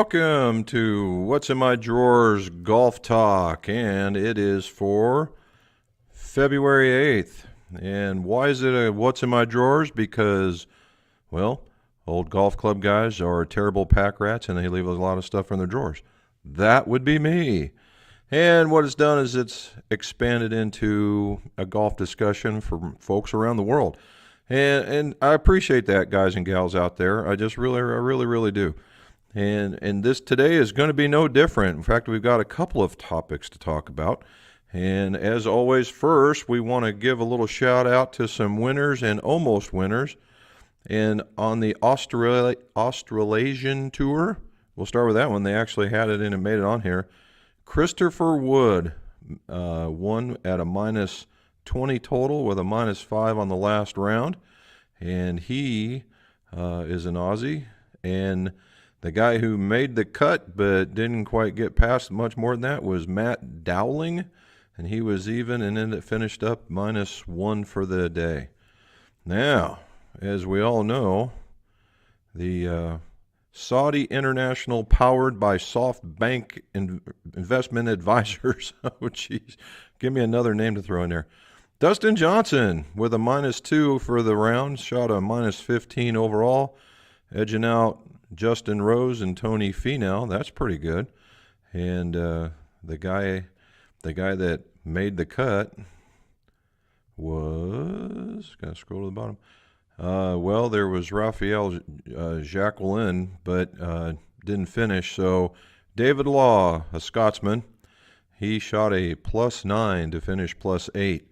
welcome to What's in My Drawers Golf Talk, and it is for February 8th. And why is it a What's in My Drawers? Because, well, old golf club guys are terrible pack rats and they leave a lot of stuff in their drawers. That would be me. And what it's done is it's expanded into a golf discussion for folks around the world. And I appreciate that, guys and gals out there. I really do. And this today is going to be no different. In fact, we've got a couple of topics to talk about. And as always, first, we want to give a little shout out to some winners and almost winners. And on the Australasian Tour, we'll start with that one. They actually had it in and made it on here. Christopher Wood won at a minus 20 total with a minus 5 on the last round. And he is an Aussie. And the guy who made the cut but didn't quite get past much more than that was Matt Dowling, and he was even and then it finished up minus 1 for the day. Now, as we all know, the Saudi International powered by SoftBank Investment Advisors. Oh, jeez. Give me another name to throw in there. Dustin Johnson with a minus 2 for the round, shot a minus 15 overall, edging out Justin Rose and Tony Finau. That's pretty good. And the guy that made the cut was, gotta scroll to the bottom. Well, there was Raphael Jacqueline, but didn't finish. So David Law, a Scotsman, he shot a plus 9 to finish plus 8.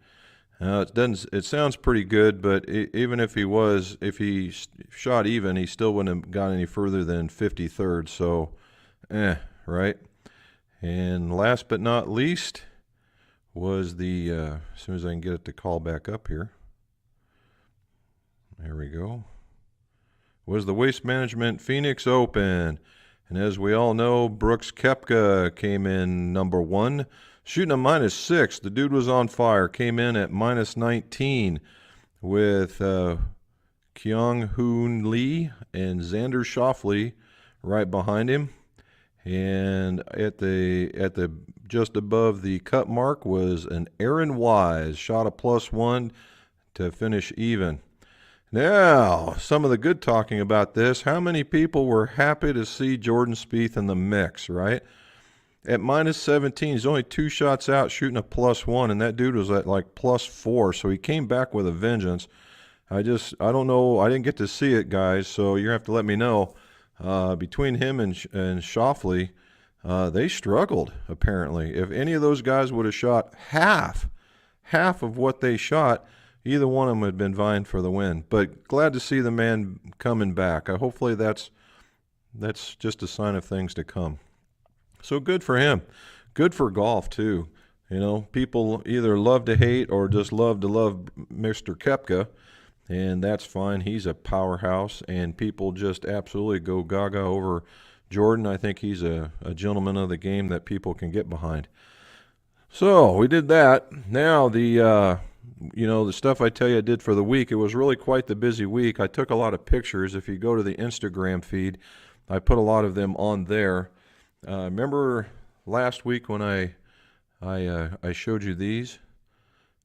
It sounds pretty good, but even if he shot even, he still wouldn't have got any further than 53rd. So, right? And last but not least was the, as soon as I can get it to call back up here. There we go. Was the Waste Management Phoenix Open. And as we all know, Brooks Koepka came in number 1. Shooting a minus 6. The dude was on fire. Came in at minus 19 with Kyung Hoon Lee and Xander Schauffele right behind him. And at the just above the cut mark was an Aaron Wise. Shot a plus 1 to finish even. Now, some of the good talking about this. How many people were happy to see Jordan Spieth in the mix, right? At minus 17, he's only 2 shots out shooting a plus 1, and that dude was at like plus 4, so he came back with a vengeance. I don't know. I didn't get to see it, guys, so you're going to have to let me know. Between him and Schauffele, they struggled, apparently. If any of those guys would have shot half of what they shot, either one of them had been vying for the win. But glad to see the man coming back. Hopefully that's just a sign of things to come. So good for him. Good for golf, too. You know, people either love to hate or just love to love Mr. Koepka, and that's fine. He's a powerhouse, and people just absolutely go gaga over Jordan. I think he's a gentleman of the game that people can get behind. So we did that. Now the stuff I tell you I did for the week, it was really quite the busy week. I took a lot of pictures. If you go to the Instagram feed, I put a lot of them on there. Remember last week when I showed you these,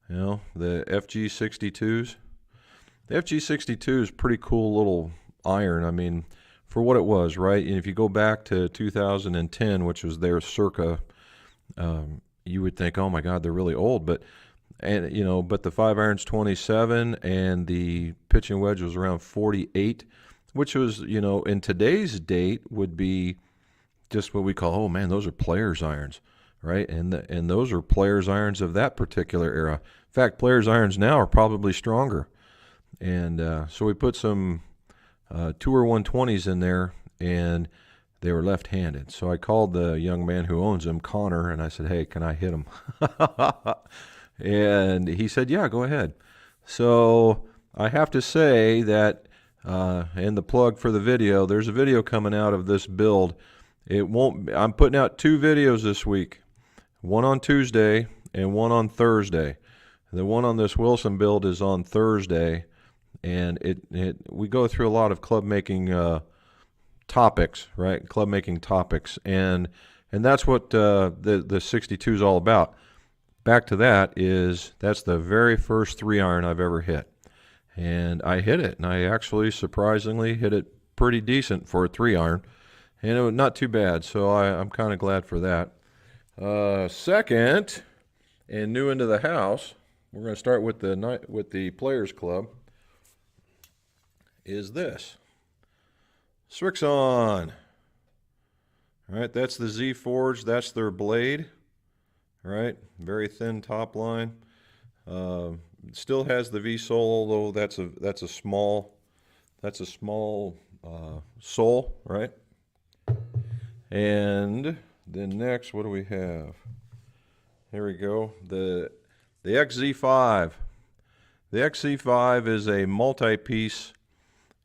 the FG62s? The FG62 is pretty cool little iron. I mean, for what it was, right? And if you go back to 2010, which was their circa, you would think, oh my God, they're really old. But the 5-iron's 27 and the pitching wedge was around 48, which was, in today's date would be just what we call, oh man, those are players' irons, right? And those are players' irons of that particular era. In fact, players' irons now are probably stronger. And so we put some Tour 120s in there, and they were left-handed. So I called the young man who owns them, Connor, and I said, hey, can I hit them? And he said, yeah, go ahead. So I have to say that, and the plug for the video, there's a video coming out of this build. I'm putting out 2 videos this week, one on Tuesday and one on Thursday. The one on this Wilson build is on Thursday, and we go through a lot of club making topics, right? Club making topics, and that's what the 62 is all about. Back to that's the very first 3-iron I've ever hit, and I hit it, and I actually surprisingly hit it pretty decent for a 3-iron, and it was not too bad. So I'm kind of glad for that. Second, and new into the house, we're going to start with the Players Club. Is this Srixon? All right, that's the Z Forge. That's their blade. All right, very thin top line. Still has the V sole, although that's a small sole, right? And then next, what do we have? Here we go. The XZ5. The XZ5 is a multi-piece.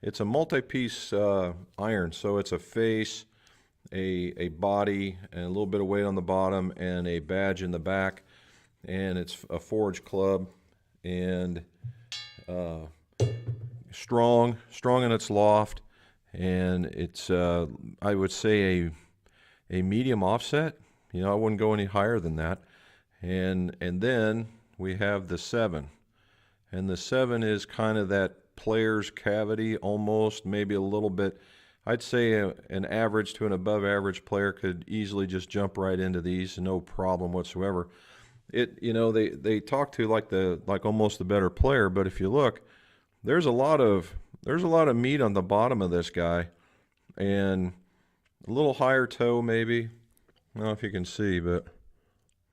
It's a multi-piece iron, so it's a face, a body, and a little bit of weight on the bottom, and a badge in the back, and it's a forge club, and strong in its loft, and it's I would say a medium offset. You know, I wouldn't go any higher than that. And then we have the 7, and the 7 is kind of that player's cavity, almost, maybe a little bit. I'd say an average to an above average player could easily just jump right into these, no problem whatsoever. They talk to like almost the better player, but if you look, there's a lot of meat on the bottom of this guy, and a little higher toe maybe. I don't know if you can see, but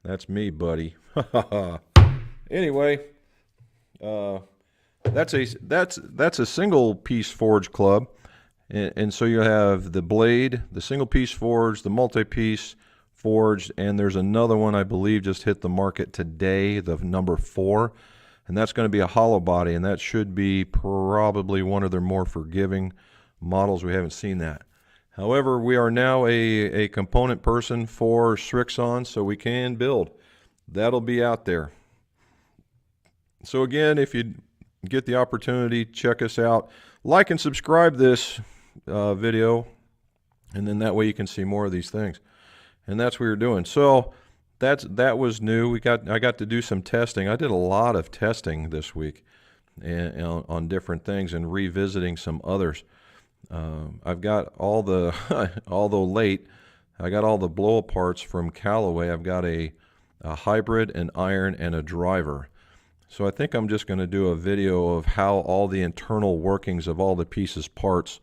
that's me, buddy. Anyway, that's a single piece forge club, and so you have the blade, the single piece forged, the multi-piece forged, and there's another one I believe just hit the market today, the number 4, and that's going to be a hollow body, and that should be probably one of their more forgiving models. We haven't seen that. However, we are now a component person for Srixon, so we can build. That'll be out there. So again, if you get the opportunity, check us out. Like and subscribe this video, and then that way you can see more of these things. And that's what we're doing. So that was new. I got to do some testing. I did a lot of testing this week and on different things and revisiting some others. I've got all the, although late, I got all the blow parts from Callaway. I've got a hybrid, an iron, and a driver. So I think I'm just going to do a video of how all the internal workings of all the pieces parts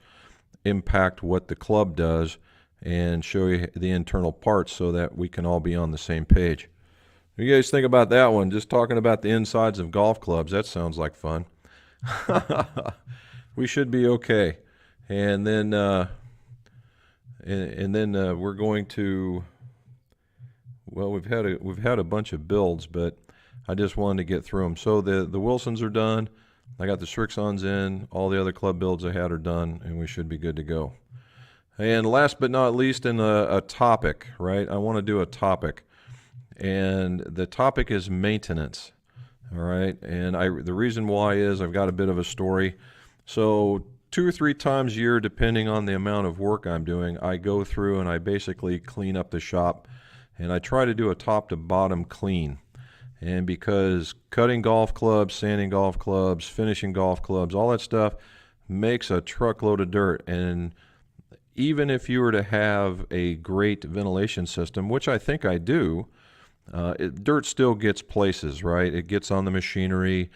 impact what the club does, and show you the internal parts so that we can all be on the same page. What do you guys think about that one? Just talking about the insides of golf clubs. That sounds like fun. We should be okay. And then we're going to, well, we've had a bunch of builds, but I just wanted to get through them. So the Wilsons are done. I got the Srixons in. All the other club builds I had are done, and we should be good to go. And last but not least, in a topic, right? I want to do a topic, and the topic is maintenance. All right, and the reason why is I've got a bit of a story. So 2 or 3 times a year, depending on the amount of work I'm doing, I go through and I basically clean up the shop, and I try to do a top to bottom clean. And because cutting golf clubs, sanding golf clubs, finishing golf clubs, all that stuff makes a truckload of dirt. And even if you were to have a great ventilation system, which I think I do, dirt still gets places, right? It gets on the machinery,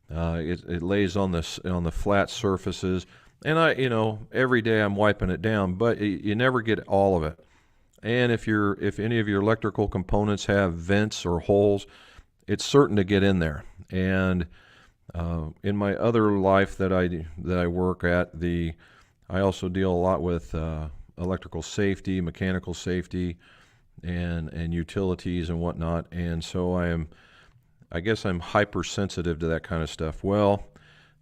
it lays on the flat surfaces, and every day I'm wiping it down, but you never get all of it. And if any of your electrical components have vents or holes, it's certain to get in there. And in my other life that I work at, I also deal a lot with electrical safety, mechanical safety, and utilities and whatnot. And so I guess I'm hypersensitive to that kind of stuff. Well,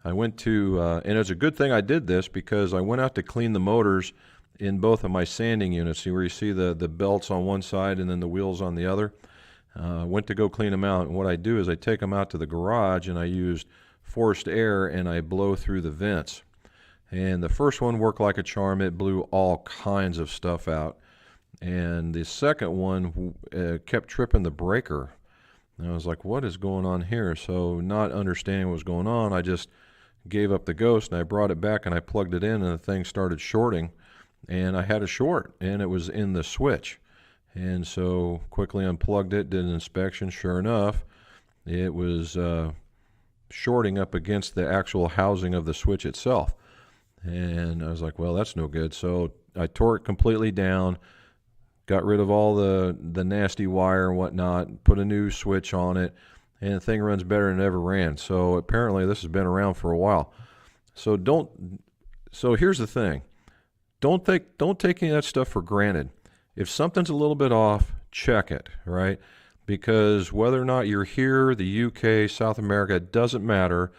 I went to, and it's a good thing I did this, because I went out to clean the motors in both of my sanding units. Where you see the belts on one side and then the wheels on the other. Went to go clean them out, and what I do is I take them out to the garage, and I used forced air, and I blow through the vents. And the first one worked like a charm. It blew all kinds of stuff out. And the second one kept tripping the breaker. And I was like, what is going on here? So not understanding what was going on, I just gave up the ghost, and I brought it back and I plugged it in, and the thing started shorting. And I had a short, and it was in the switch. And so quickly unplugged it, did an inspection. Sure enough, it was shorting up against the actual housing of the switch itself. And I was like, well, that's no good. So I tore it completely down, got rid of all the nasty wire and whatnot, put a new switch on it, and the thing runs better than it ever ran. So apparently this has been around for a while. So here's the thing. Don't take any of that stuff for granted. If something's a little bit off, check it, right? Because whether or not you're here, the UK, South America, it doesn't matter,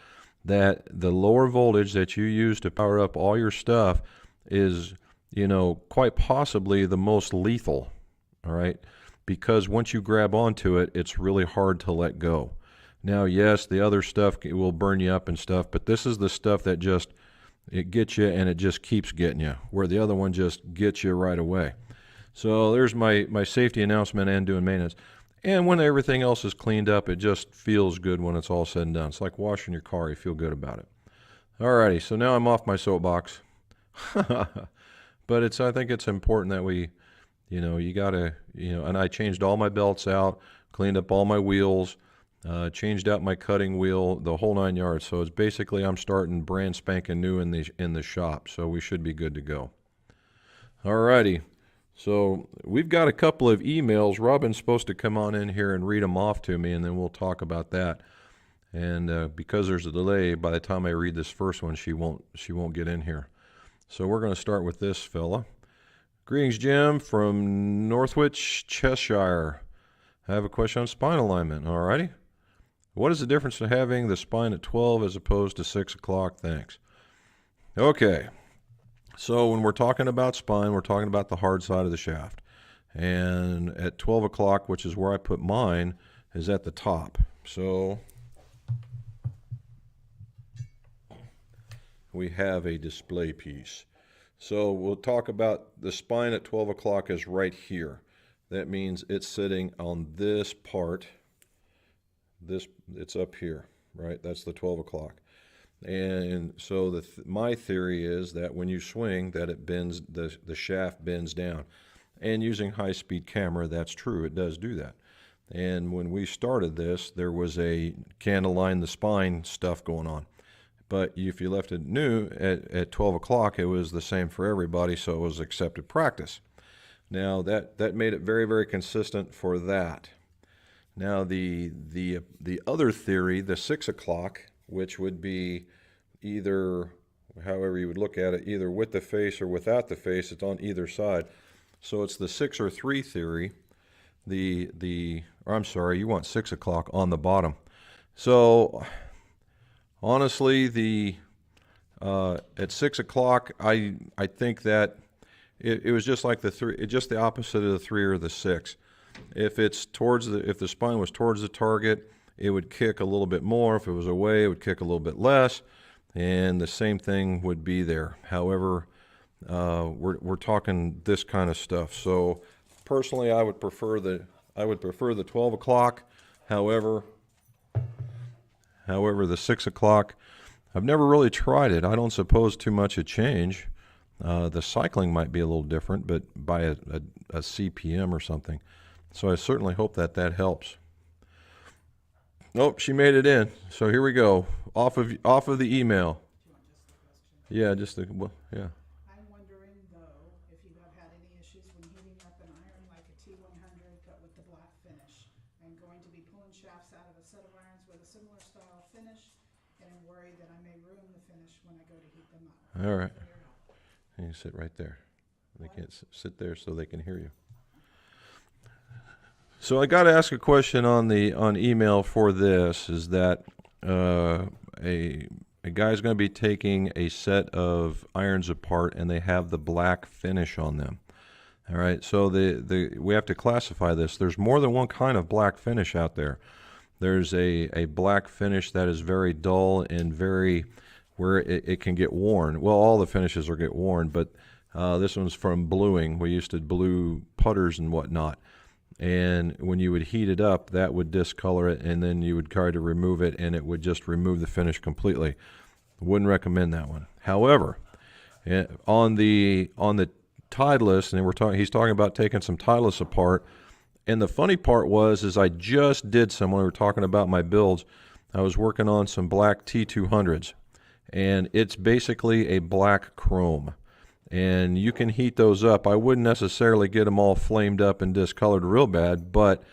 that the lower voltage that you use to power up all your stuff is, quite possibly the most lethal, all right? Because once you grab onto it, it's really hard to let go. Now, yes, the other stuff will burn you up and stuff, but this is the stuff that it gets you, and it just keeps getting you, where the other one just gets you right away. So there's my safety announcement and doing maintenance. And when everything else is cleaned up, it just feels good when it's all said and done. It's like washing your car. You feel good about it. Alrighty, so now I'm off my soapbox. But I think it's important that we, you gotta, and I changed all my belts out, cleaned up all my wheels, changed out my cutting wheel, the whole 9 yards. So it's basically I'm starting brand spanking new in the shop. So we should be good to go. Alrighty. So we've got a couple of emails. Robin's supposed to come on in here and read them off to me, and then we'll talk about that. And because there's a delay, by the time I read this first one, she won't get in here. So we're going to start with this fella. Greetings, Jim, from Northwich, Cheshire. I have a question on spine alignment. All righty. What is the difference in having the spine at 12 as opposed to 6 o'clock? Thanks. Okay. So when we're talking about spine, we're talking about the hard side of the shaft. And at 12 o'clock, which is where I put mine, is at the top. So we have a display piece. So we'll talk about the spine at 12 o'clock is right here. That means it's sitting on this part. It's up here, right? That's the 12 o'clock. And so my theory is that when you swing, that it bends, the shaft bends down. And using high-speed camera, that's true. It does do that. And when we started this, there was a can't align the spine stuff going on. But if you left it new at 12 o'clock, it was the same for everybody, so it was accepted practice. Now, that made it very, very consistent for that. Now, the other theory, the 6 o'clock, which would be either, however you would look at it, either with the face or without the face, it's on either side. So it's the 6 or 3 theory. I'm sorry, you want 6 o'clock on the bottom. So honestly, at 6 o'clock, I think that it was just like just the opposite of the 3 or the 6. If the spine was towards the target, it would kick a little bit more. If it was away, it would kick a little bit less, and the same thing would be there. However, we're talking this kind of stuff. So personally, I would prefer the 12 o'clock. However, the 6 o'clock, I've never really tried it. I don't suppose too much would change. The cycling might be a little different, but by a CPM or something. So I certainly hope that helps. Nope, she made it in. So here we go. Off of the email. Yeah, yeah. I'm wondering though if you have had any issues when heating up an iron like a T100 but with the black finish. I'm going to be pulling shafts out of a set of irons with a similar style finish, and I'm worried that I may ruin the finish when I go to heat them up. All right. You can sit right there. They can't sit there so they can hear you. So I got to ask a question on email for this. Is that a guy's going to be taking a set of irons apart and they have the black finish on them. All right. So we have to classify this. There's more than one kind of black finish out there. There's a black finish that is very dull and very where it can get worn. Well, all the finishes are get worn, but this one's from bluing. We used to blue putters and whatnot. And when you would heat it up, that would discolor it, and then you would try to remove it, and it would just remove the finish completely. Wouldn't recommend that one. However, on the Titleist, and he's talking about taking some Titleist apart. And the funny part is I just did some when we were talking about my builds. I was working on some black T200s, and it's basically a black chrome. And you can heat those up. I wouldn't necessarily get them all flamed up and discolored real bad, but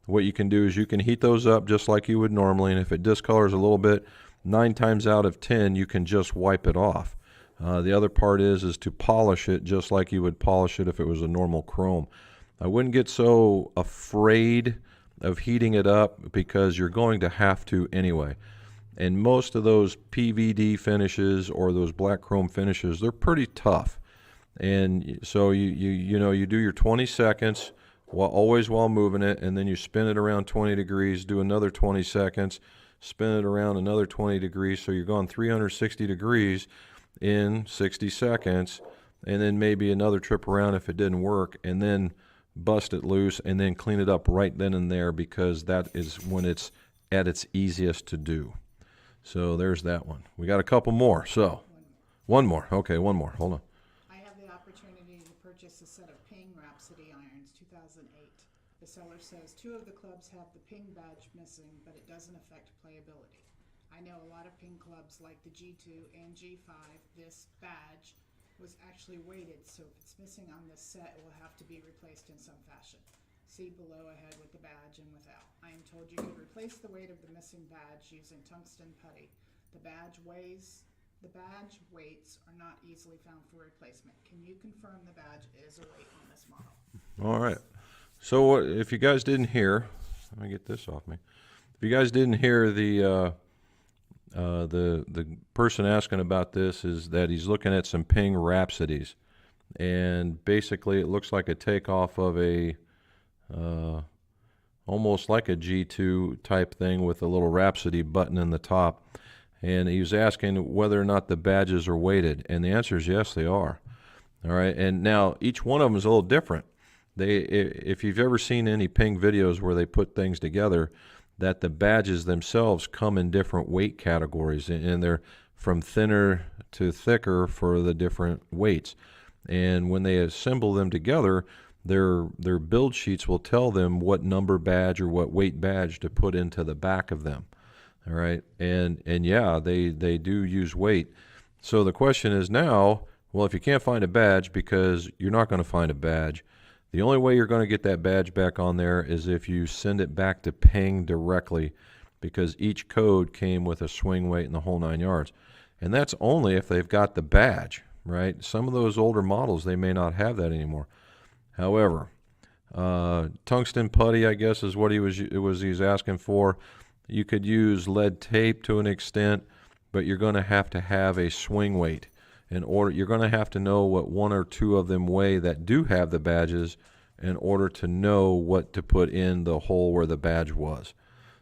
what you can do is you can heat those up just like you would normally, and if it discolors a little bit, 9 times out of 10 you can just wipe it off. The other part is to polish it just like you would polish it if it was a normal chrome. I wouldn't get so afraid of heating it up because you're going to have to anyway. And most of those PVD finishes or those black chrome finishes, they're pretty tough. And so you do your 20 seconds always while moving it, and then you spin it around 20 degrees, do another 20 seconds, spin it around another 20 degrees. So you're going 360 degrees in 60 seconds, and then maybe another trip around if it didn't work, and then bust it loose and then clean it up right then and there, because that is when it's at its easiest to do. So there's that one. We got a couple more. So one more. Okay, one more. Hold on. I have the opportunity to purchase a set of Ping Rhapsody irons, 2008. The seller says 2 of the clubs have the Ping badge missing, but it doesn't affect playability. I know a lot of Ping clubs like the G2 and G5. This badge was actually weighted, so if it's missing on this set, it will have to be replaced in some fashion. See below ahead with the badge and without. I am told you can replace the weight of the missing badge using tungsten putty. The badge weights are not easily found for replacement. Can you confirm the badge is a weight on this model? All right. So if you guys didn't hear, let me get this off me. If you guys didn't hear the person asking about this, is that he's looking at some Ping Rhapsodies, and basically it looks like a takeoff of a almost like a G2 type thing with a little Rhapsody button in the top. And he was asking whether or not the badges are weighted, and the answer is yes, they are. All right, and now each one of them is a little different. If you've ever seen any Ping videos where they put things together, that the badges themselves come in different weight categories, and they're from thinner to thicker for the different weights. And when they assemble them together, their build sheets will tell them what number badge or what weight badge to put into the back of them. All right, and yeah, they do use weight. So the question is now, well, if you can't find a badge, because you're not going to find a badge, the only way you're going to get that badge back on there is if you send it back to Ping directly, because each code came with a swing weight and the whole 9 yards. And that's only if they've got the badge, right? Some of those older models, they may not have that anymore. However, tungsten putty, I guess, is what he was asking for. You could use lead tape to an extent, but you're going to have a swing weight. You're going to have to know what 1 or 2 of them weigh that do have the badges in order to know what to put in the hole where the badge was.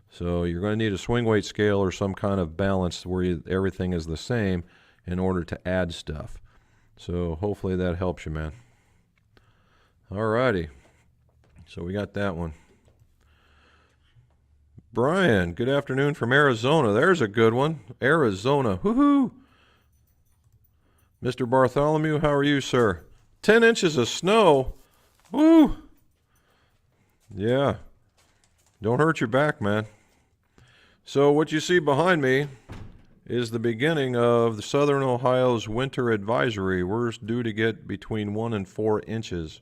So you're going to need a swing weight scale or some kind of balance where everything is the same in order to add stuff. So hopefully that helps you, man. All righty. So we got that one. Brian, good afternoon from Arizona. There's a good one. Arizona. Woohoo! Mr. Bartholomew, how are you, sir? 10 inches of snow. Woo! Yeah. Don't hurt your back, man. So what you see behind me is the beginning of the Southern Ohio's winter advisory. We're due to get between 1 and 4 inches.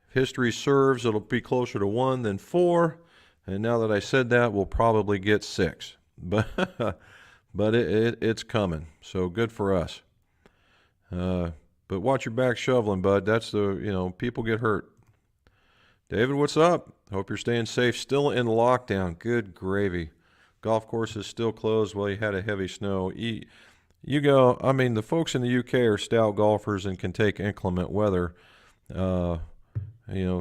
If history serves, it'll be closer to 1 than 4. And now that I said that, we'll probably get 6. But it's coming. So good for us. But watch your back shoveling, bud. That's people get hurt. David, what's up? Hope you're staying safe. Still in lockdown. Good gravy. Golf course is still closed. Well, you had a heavy snow. You go, I mean, the folks in the UK are stout golfers and can take inclement weather.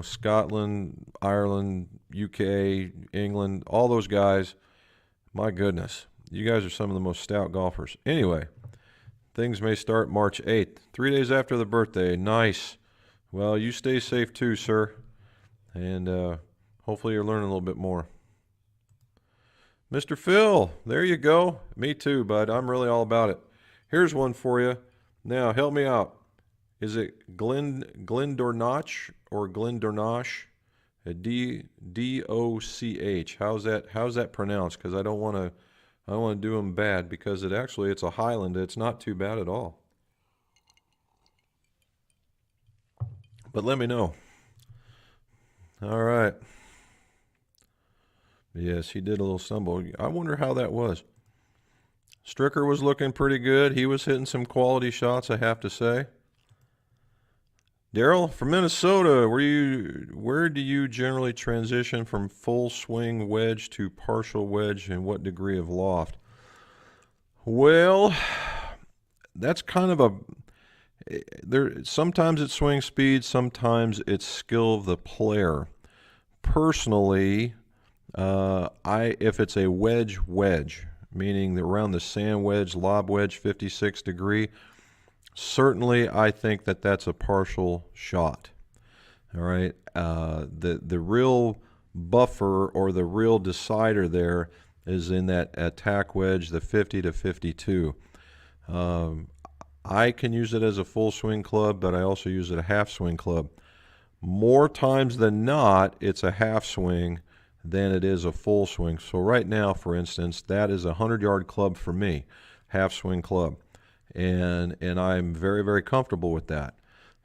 Scotland, Ireland, UK, England, all those guys. My goodness. You guys are some of the most stout golfers. Anyway, things may start March 8th, 3 days after the birthday. Nice. Well, you stay safe too, sir. And hopefully you're learning a little bit more. Mr. Phil, there you go. Me too, bud. I'm really all about it. Here's one for you. Now, help me out. Is it Glendornoch or Glendornoch? D-O-C-H. How's that pronounced? Because I don't want to do them bad, because it's a Highland. It's not too bad at all. But let me know. All right. Yes, he did a little stumble. I wonder how that was. Stricker was looking pretty good. He was hitting some quality shots, I have to say. Daryl from Minnesota, where do you generally transition from full swing wedge to partial wedge, and what degree of loft? Well, that's kind of sometimes it's swing speed, sometimes it's skill of the player. Personally, if it's a wedge, meaning around the sand wedge, lob wedge, 56 degree, certainly I think that that's a partial shot. All right. The real buffer, or the real decider there, is in that attack wedge, the 50 to 52. I can use it as a full swing club, but I also use it a half swing club. More times than not, it's a half swing than it is a full swing. So right now, for instance, that is a 100-yard club for me, half swing club. And I'm very, very comfortable with that.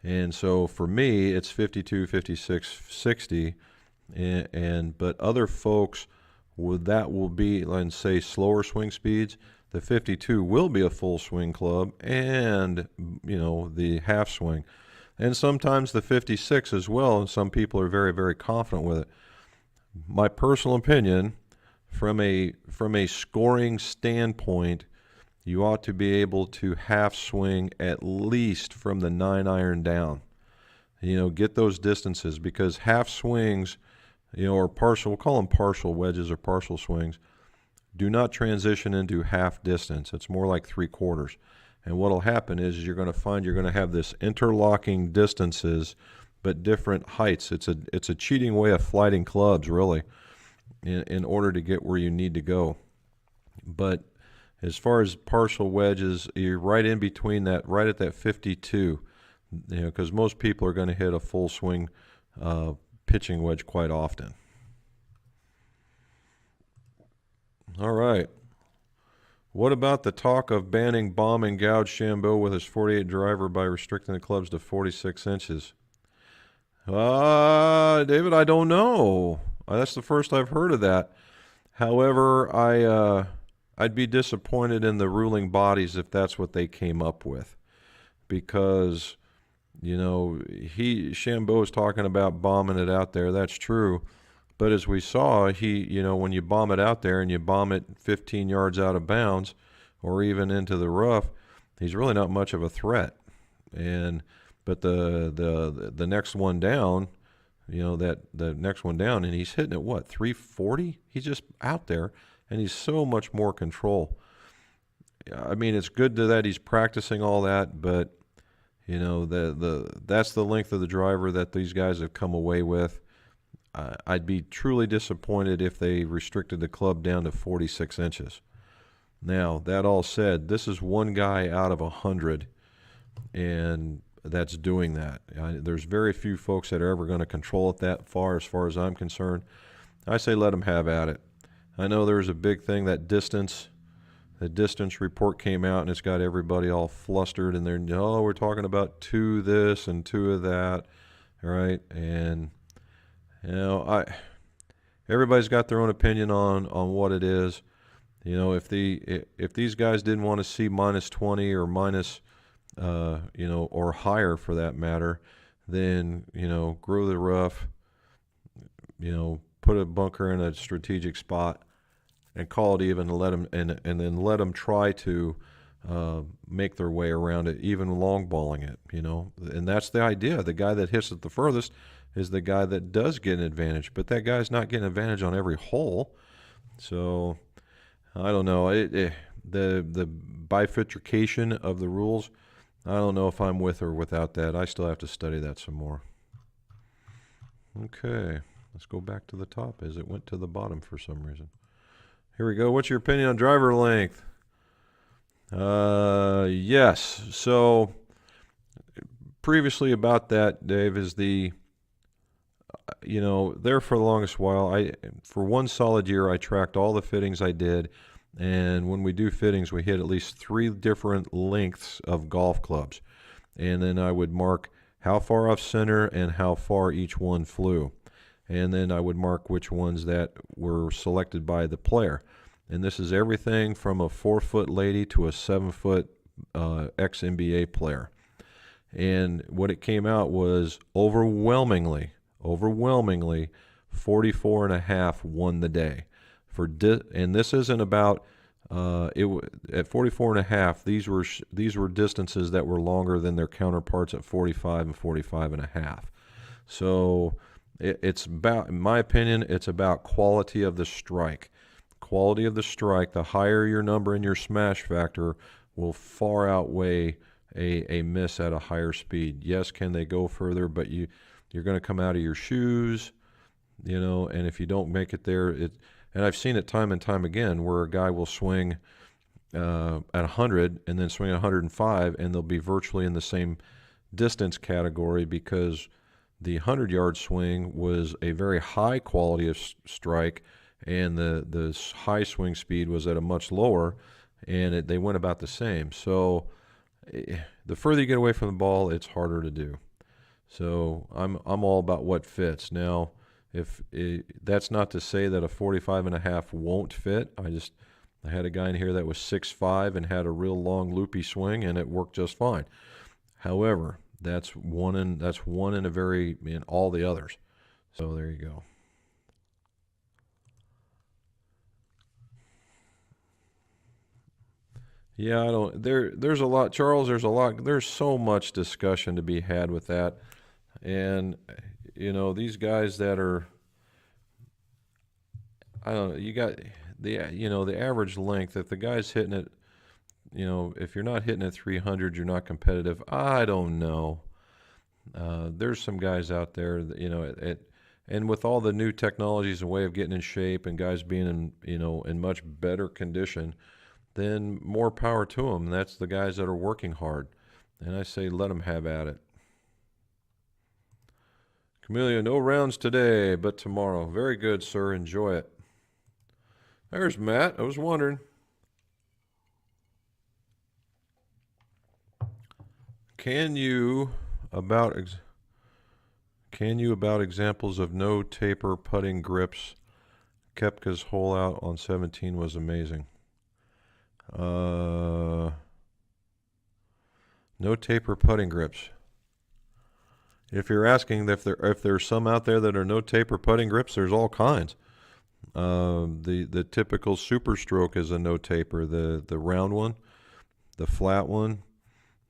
And so for me, it's 52, 56, 60. But other folks, that will be, let's say, slower swing speeds. The 52 will be a full swing club, and the half swing, and sometimes the 56 as well. And some people are very, very confident with it. My personal opinion, from a scoring standpoint, you ought to be able to half swing at least from the 9-iron down. Get those distances, because half swings, or partial, we'll call them partial wedges or partial swings, do not transition into half distance. It's more like 3/4. And what will happen is you're going to find you're going to have this interlocking distances, but different heights. It's a cheating way of flighting clubs, really, in order to get where you need to go. But as far as partial wedges, you're right in between that, right at that 52, because most people are going to hit a full swing pitching wedge quite often. All right. What about the talk of banning Bomb and Gouge Shambo with his 48 driver by restricting the clubs to 46 inches? David, I don't know. That's the first I've heard of that. However, I'd be disappointed in the ruling bodies if that's what they came up with, because Shambo is talking about bombing it out there. That's true. But as we saw, when you bomb it out there and you bomb it 15 yards out of bounds or even into the rough, he's really not much of a threat. But the next one down, the next one down, and he's hitting at 340? He's just out there, and he's so much more control. I mean, it's good that he's practicing all that, but that's the length of the driver that these guys have come away with. I'd be truly disappointed if they restricted the club down to 46 inches. Now, that all said, this is one guy out of 100, and that's doing that. There's very few folks that are ever going to control it that far as I'm concerned. I say let them have at it. I know there's a big thing, the distance report came out, and it's got everybody all flustered, and we're talking about 2 this and 2 of that, right? And everybody's got their own opinion on what it is. If these guys didn't want to see minus 20 or minus, or higher for that matter, then grow the rough, put a bunker in a strategic spot, and call it even, and let them and then let them try to make their way around it, even long balling it. And that's the idea. The guy that hits it the furthest is the guy that does get an advantage, but that guy's not getting an advantage on every hole. So I don't know. the bifurcation of the rules, I don't know if I'm with or without that. I still have to study that some more. Okay, let's go back to the top as it went to the bottom for some reason. Here we go. What's your opinion on driver length? Yes. So previously about that, Dave, is there for the longest while, for one solid year, I tracked all the fittings I did. And when we do fittings, we hit at least 3 different lengths of golf clubs. And then I would mark how far off center and how far each one flew. And then I would mark which ones that were selected by the player. And this is everything from a 4-foot lady to a 7-foot ex-NBA player. And what it came out was overwhelmingly, 44.5 won the day. And this isn't about at 44.5. These were distances that were longer than their counterparts at 45 and 45.5. So it's about, in my opinion, it's about quality of the strike. Quality of the strike. The higher your number in your smash factor will far outweigh a miss at a higher speed. Yes, can they go further? But you're going to come out of your shoes, and if you don't make it there, and I've seen it time and time again where a guy will swing at 100 and then swing at 105, and they'll be virtually in the same distance category because the 100-yard swing was a very high quality of strike, and the high swing speed was at a much lower, and they went about the same. So the further you get away from the ball, it's harder to do. So I'm all about what fits. Now, that's not to say that a 45.5 won't fit. I had a guy in here that was 6'5" and had a real long loopy swing, and it worked just fine. However, that's one in all the others. So there you go. Yeah, there's a lot, Charles, there's so much discussion to be had with that. And, these guys that are, I don't know, you got the average length, if the guy's hitting it, if you're not hitting at 300, you're not competitive. I don't know. There's some guys out there that, and with all the new technologies and way of getting in shape and guys being in much better condition, then more power to them. That's the guys that are working hard. And I say let them have at it. Camellia, no rounds today, but tomorrow. Very good, sir. Enjoy it. There's Matt. I was wondering. Can you about examples of no taper putting grips? Koepka's hole out on 17 was amazing. No taper putting grips. If you're asking if there's some out there that are no taper putting grips, there's all kinds. The typical Super Stroke is a no taper. The round one, the flat one.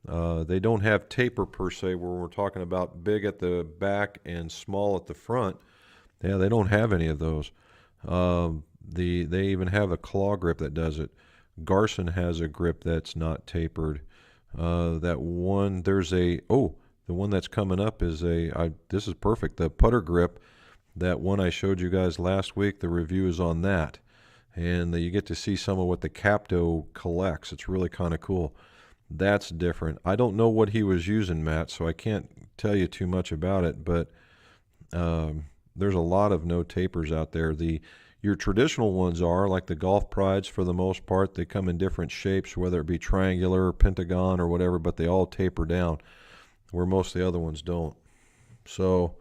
They don't have taper per se, where we're talking about big at the back and small at the front. Yeah, they don't have any of those. They even have a claw grip that does it. Garson has a grip that's not tapered. The one that's coming up is this is perfect. The putter grip, that one I showed you guys last week, the review is on that. And you get to see some of what the Capto collects. It's really kind of cool. That's different. I don't know what he was using, Matt, so I can't tell you too much about it, but there's a lot of no tapers out there. Your traditional ones are, like the Golf Prides for the most part, they come in different shapes, whether it be triangular, pentagon, or whatever, but they all taper down, where most of the other ones don't. So,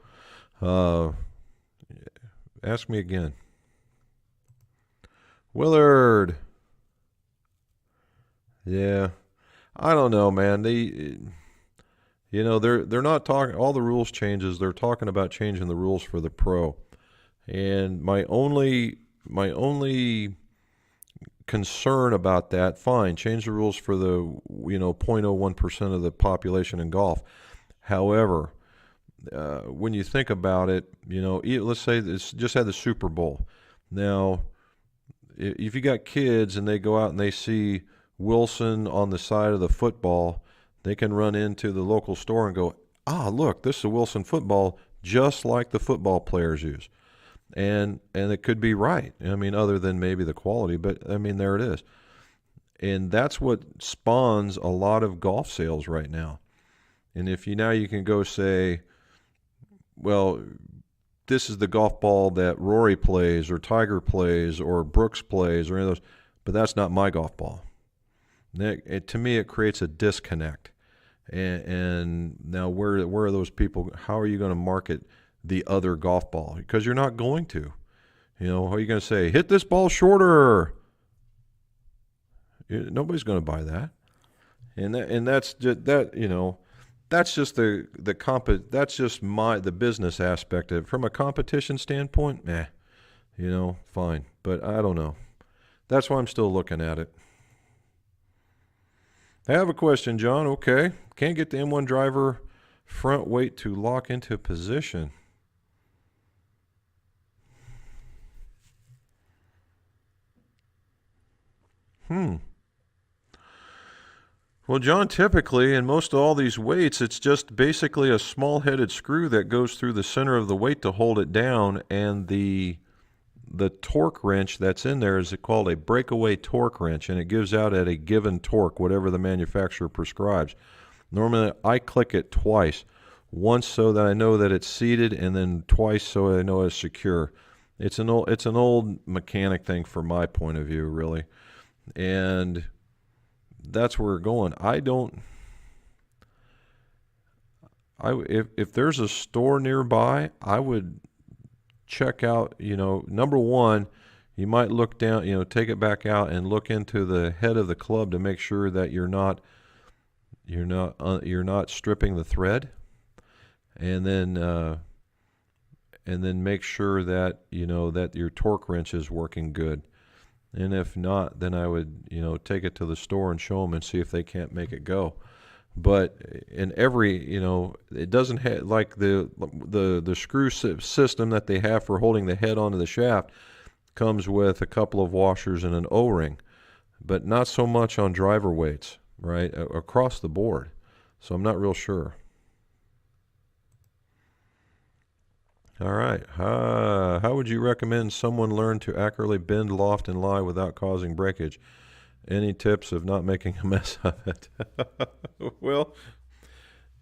ask me again. Willard. Yeah. I don't know, man. They're not talking, all the rules changes, they're talking about changing the rules for the pro. And my only concern about that, fine, change the rules for the 0.01% of the population in golf. However, when you think about it, let's say this just had the Super Bowl. Now, if you got kids and they go out and they see Wilson on the side of the football, they can run into the local store and go, ah, look, this is a Wilson football just like the football players use. And it could be right. I mean, other than maybe the quality, but I mean, there it is. And that's what spawns a lot of golf sales right now. And if you can go say, well, this is the golf ball that Rory plays or Tiger plays or Brooks plays or any of those, but that's not my golf ball. To me, it creates a disconnect. And now where are those people? How are you going to market the other golf ball? Because you're not going to. How are you going to say, hit this ball shorter? Nobody's going to buy that. And that's just that, that's just that's just the business aspect of it. From a competition standpoint, fine. But I don't know. That's why I'm still looking at it. I have a question, John. Okay. Can't get the M1 driver front weight to lock into position. Well, John, typically in most of all these weights, it's just basically a small-headed screw that goes through the center of the weight to hold it down, and the torque wrench that's in there is called a breakaway torque wrench, and it gives out at a given torque, whatever the manufacturer prescribes. Normally, I click it twice, once so that I know that it's seated, and then twice so I know it's secure. It's an old mechanic thing from my point of view, really, and that's where we're going. If there's a store nearby, I would check out, number one, you might look down, take it back out and look into the head of the club to make sure that you're not stripping the thread, and then make sure that that your torque wrench is working good. And if not, then I would take it to the store and show them and see if they can't make it go. But in every, it doesn't have like the screw system that they have for holding the head onto the shaft comes with a couple of washers and an O-ring, but not so much on driver weights, right, across the board. So I'm not real sure. All right. How would you recommend someone learn to accurately bend, loft, and lie without causing breakage? Any tips of not making a mess of it? Well,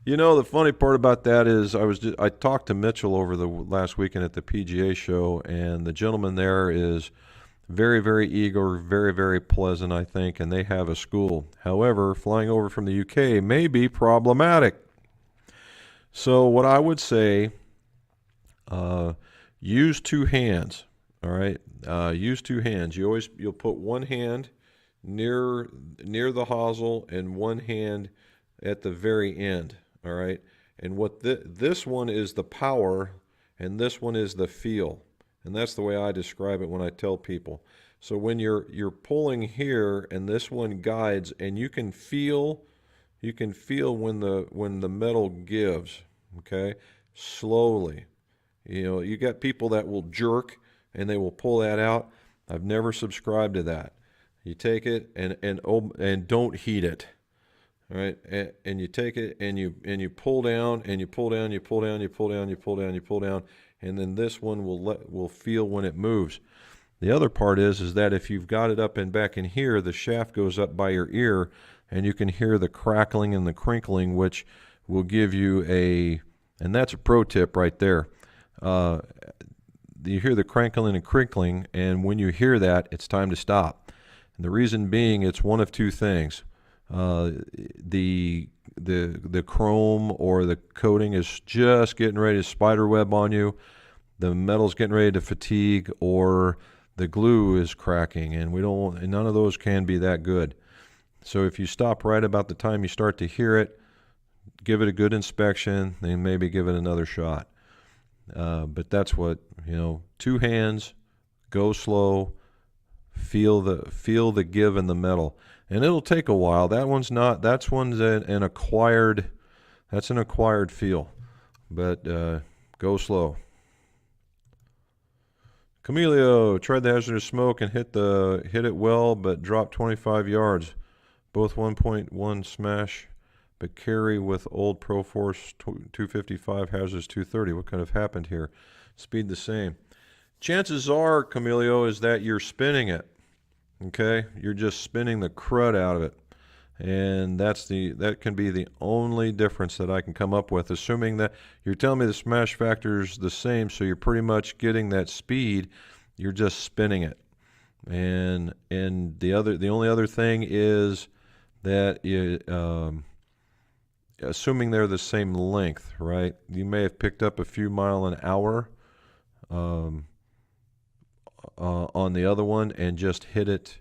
the funny part about that is I talked to Mitchell over the last weekend at the PGA show, and the gentleman there is very, very eager, very, very pleasant, I think, and they have a school. However, flying over from the UK may be problematic. So what I would say, use two hands. All right. Use two hands. You'll put one hand near the hosel and one hand at the very end. All right. And what this one is the power, and this one is the feel. And that's the way I describe it when I tell people. So when you're pulling here, and this one guides, and you can feel when the metal gives. Okay. Slowly. You got people that will jerk and they will pull that out. I've never subscribed to that. You take it and don't heat it. All right, and you take it and you pull down and you pull down, you pull down, you pull down, you pull down, you pull down, and then this one will feel when it moves. The other part is that if you've got it up and back in here, the shaft goes up by your ear, and you can hear the crackling and the crinkling, which will give you and that's a pro tip right there. You hear the crackling and crinkling, and when you hear that, it's time to stop. And the reason being, it's one of two things. The chrome or the coating is just getting ready to spider web on you. The metal's getting ready to fatigue, or the glue is cracking, and none of those can be that good. So if you stop right about the time you start to hear it, give it a good inspection, then maybe give it another shot. But that's what, two hands, go slow, feel the give in the metal. And it'll take a while. That's an acquired feel. But go slow. Camilio tried the hazardous smoke and hit it well, but dropped 25 yards. Both 1.1 smash, but carry with old Pro Force 255, hazardous 230. What could have happened here? Speed the same. Chances are, Camilio, is that you're spinning it. Okay, you're just spinning the crud out of it, and that can be the only difference that I can come up with. Assuming that you're telling me the smash factor is the same, so you're pretty much getting that speed. You're just spinning it, and the only other thing is that assuming they're the same length, right? You may have picked up a few mile an hour on the other one and just hit it.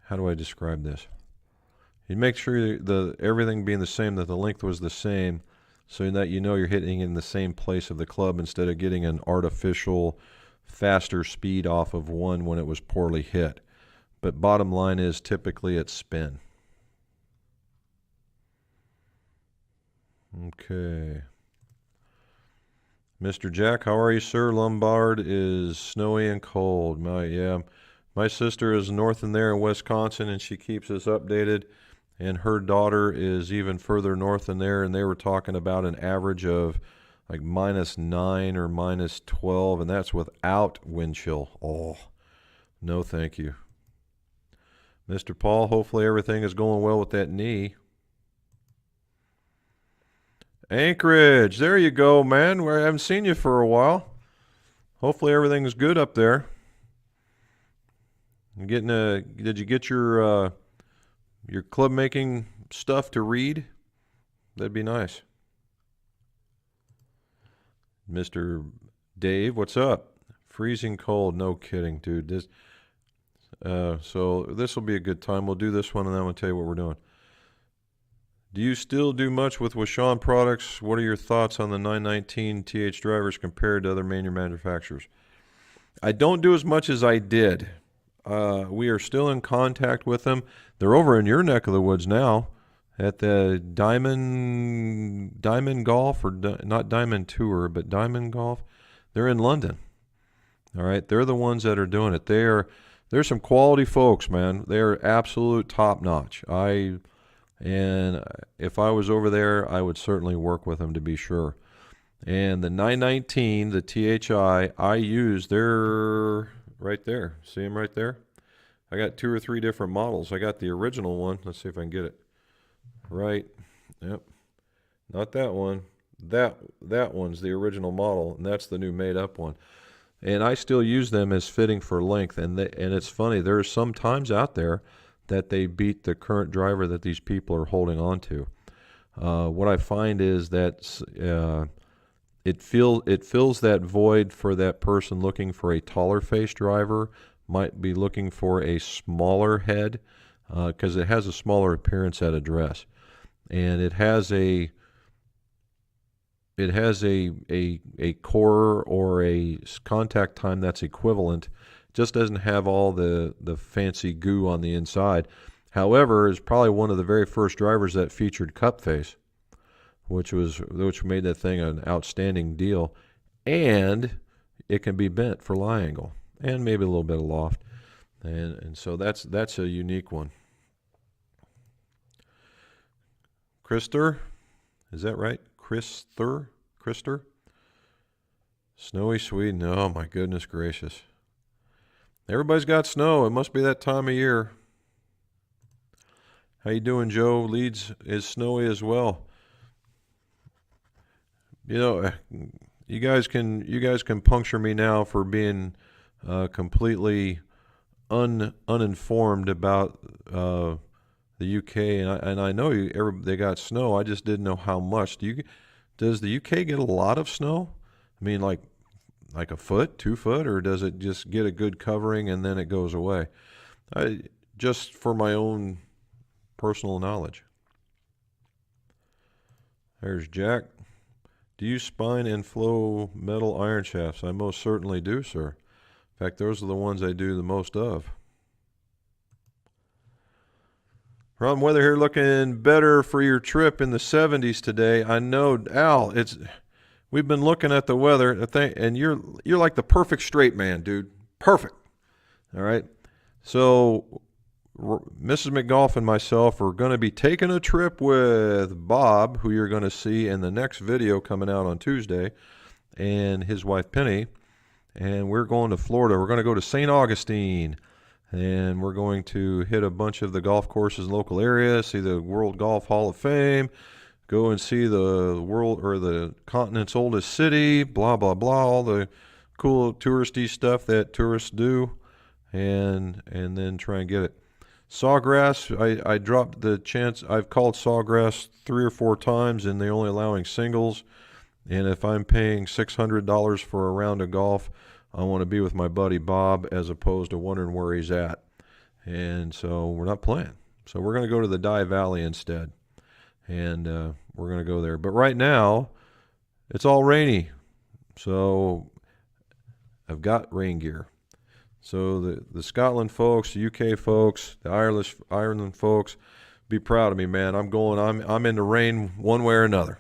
How do I describe this? You make sure everything being the same, that the length was the same, so that you know you're hitting in the same place of the club instead of getting an artificial faster speed off of one when it was poorly hit. But bottom line is typically it's spin. Okay. Mr. Jack, how are you, sir? Lombard is snowy and cold. My sister is north in there in Wisconsin, and she keeps us updated. And her daughter is even further north in there, and they were talking about an average of like -9 or -12, and that's without wind chill. Oh, no thank you. Mr. Paul, hopefully everything is going well with that knee. Anchorage, there you go, man. I haven't seen you for a while. Hopefully everything's good up there. Did you get your club making stuff to read? That'd be nice. Mr. Dave, what's up? Freezing cold, no kidding, dude. So this will be a good time. We'll do this one, and then I'll tell you what we're doing. Do you still do much with Washon products? What are your thoughts on the 919 TH drivers compared to other manufacturers? I don't do as much as I did. We are still in contact with them. They're over in your neck of the woods now at the Diamond Golf, or not Diamond Tour, but Diamond Golf. They're in London. All right, they're the ones that are doing it. They're some quality folks, man. They're absolute top notch. And if I was over there, I would certainly work with them to be sure. And the 919, the THI, I use, they're right there. See them right there? I got 2 or 3 different models. I got the original one. Let's see if I can get it. Right. Yep. Not that one. That one's the original model, and that's the new made-up one. And I still use them as fitting for length. And it's funny. There are some times out there that they beat the current driver that these people are holding on to. What I find is that it fills that void for that person looking for a taller face driver, might be looking for a smaller head, because it has a smaller appearance at address, and it has a core or a contact time that's equivalent. Just doesn't have all the fancy goo on the inside. However, is probably one of the very first drivers that featured cup face, which made that thing an outstanding deal. And it can be bent for lie angle and maybe a little bit of loft, and so that's a unique one. Krister, is that right? Krister, snowy Sweden. Oh my goodness gracious. Everybody's got snow. It must be that time of year. How you doing, Joe? Leeds is snowy as well. You know, you guys can puncture me now for being completely uninformed about the UK, and I know they got snow. I just didn't know how much. Does the UK get a lot of snow? I mean, like a foot, 2 foot, or does it just get a good covering and then it goes away? Just for my own personal knowledge. There's Jack. Do you spine and flow metal iron shafts? I most certainly do, sir. In fact, those are the ones I do the most of. Problem weather here looking better for your trip in the 70s today. I know, Al, we've been looking at the weather, and you're like the perfect straight man, dude. Perfect. All right. So Mrs. McGolf and myself are going to be taking a trip with Bob, who you're going to see in the next video coming out on Tuesday, and his wife Penny. And we're going to Florida. We're going to go to St. Augustine, and we're going to hit a bunch of the golf courses in the local area, see the World Golf Hall of Fame, go and see the world or the continent's oldest city, blah, blah, blah, all the cool touristy stuff that tourists do, and then try and get it. Sawgrass, I dropped the chance. I've called Sawgrass 3 or 4 times, and they're only allowing singles. And if I'm paying $600 for a round of golf, I want to be with my buddy Bob as opposed to wondering where he's at. And so we're not playing. So we're going to go to the Dye Valley instead. And we're going to go there. But right now, it's all rainy. So I've got rain gear. So the Scotland folks, the UK folks, the Ireland folks, be proud of me, man. I'm in the rain one way or another.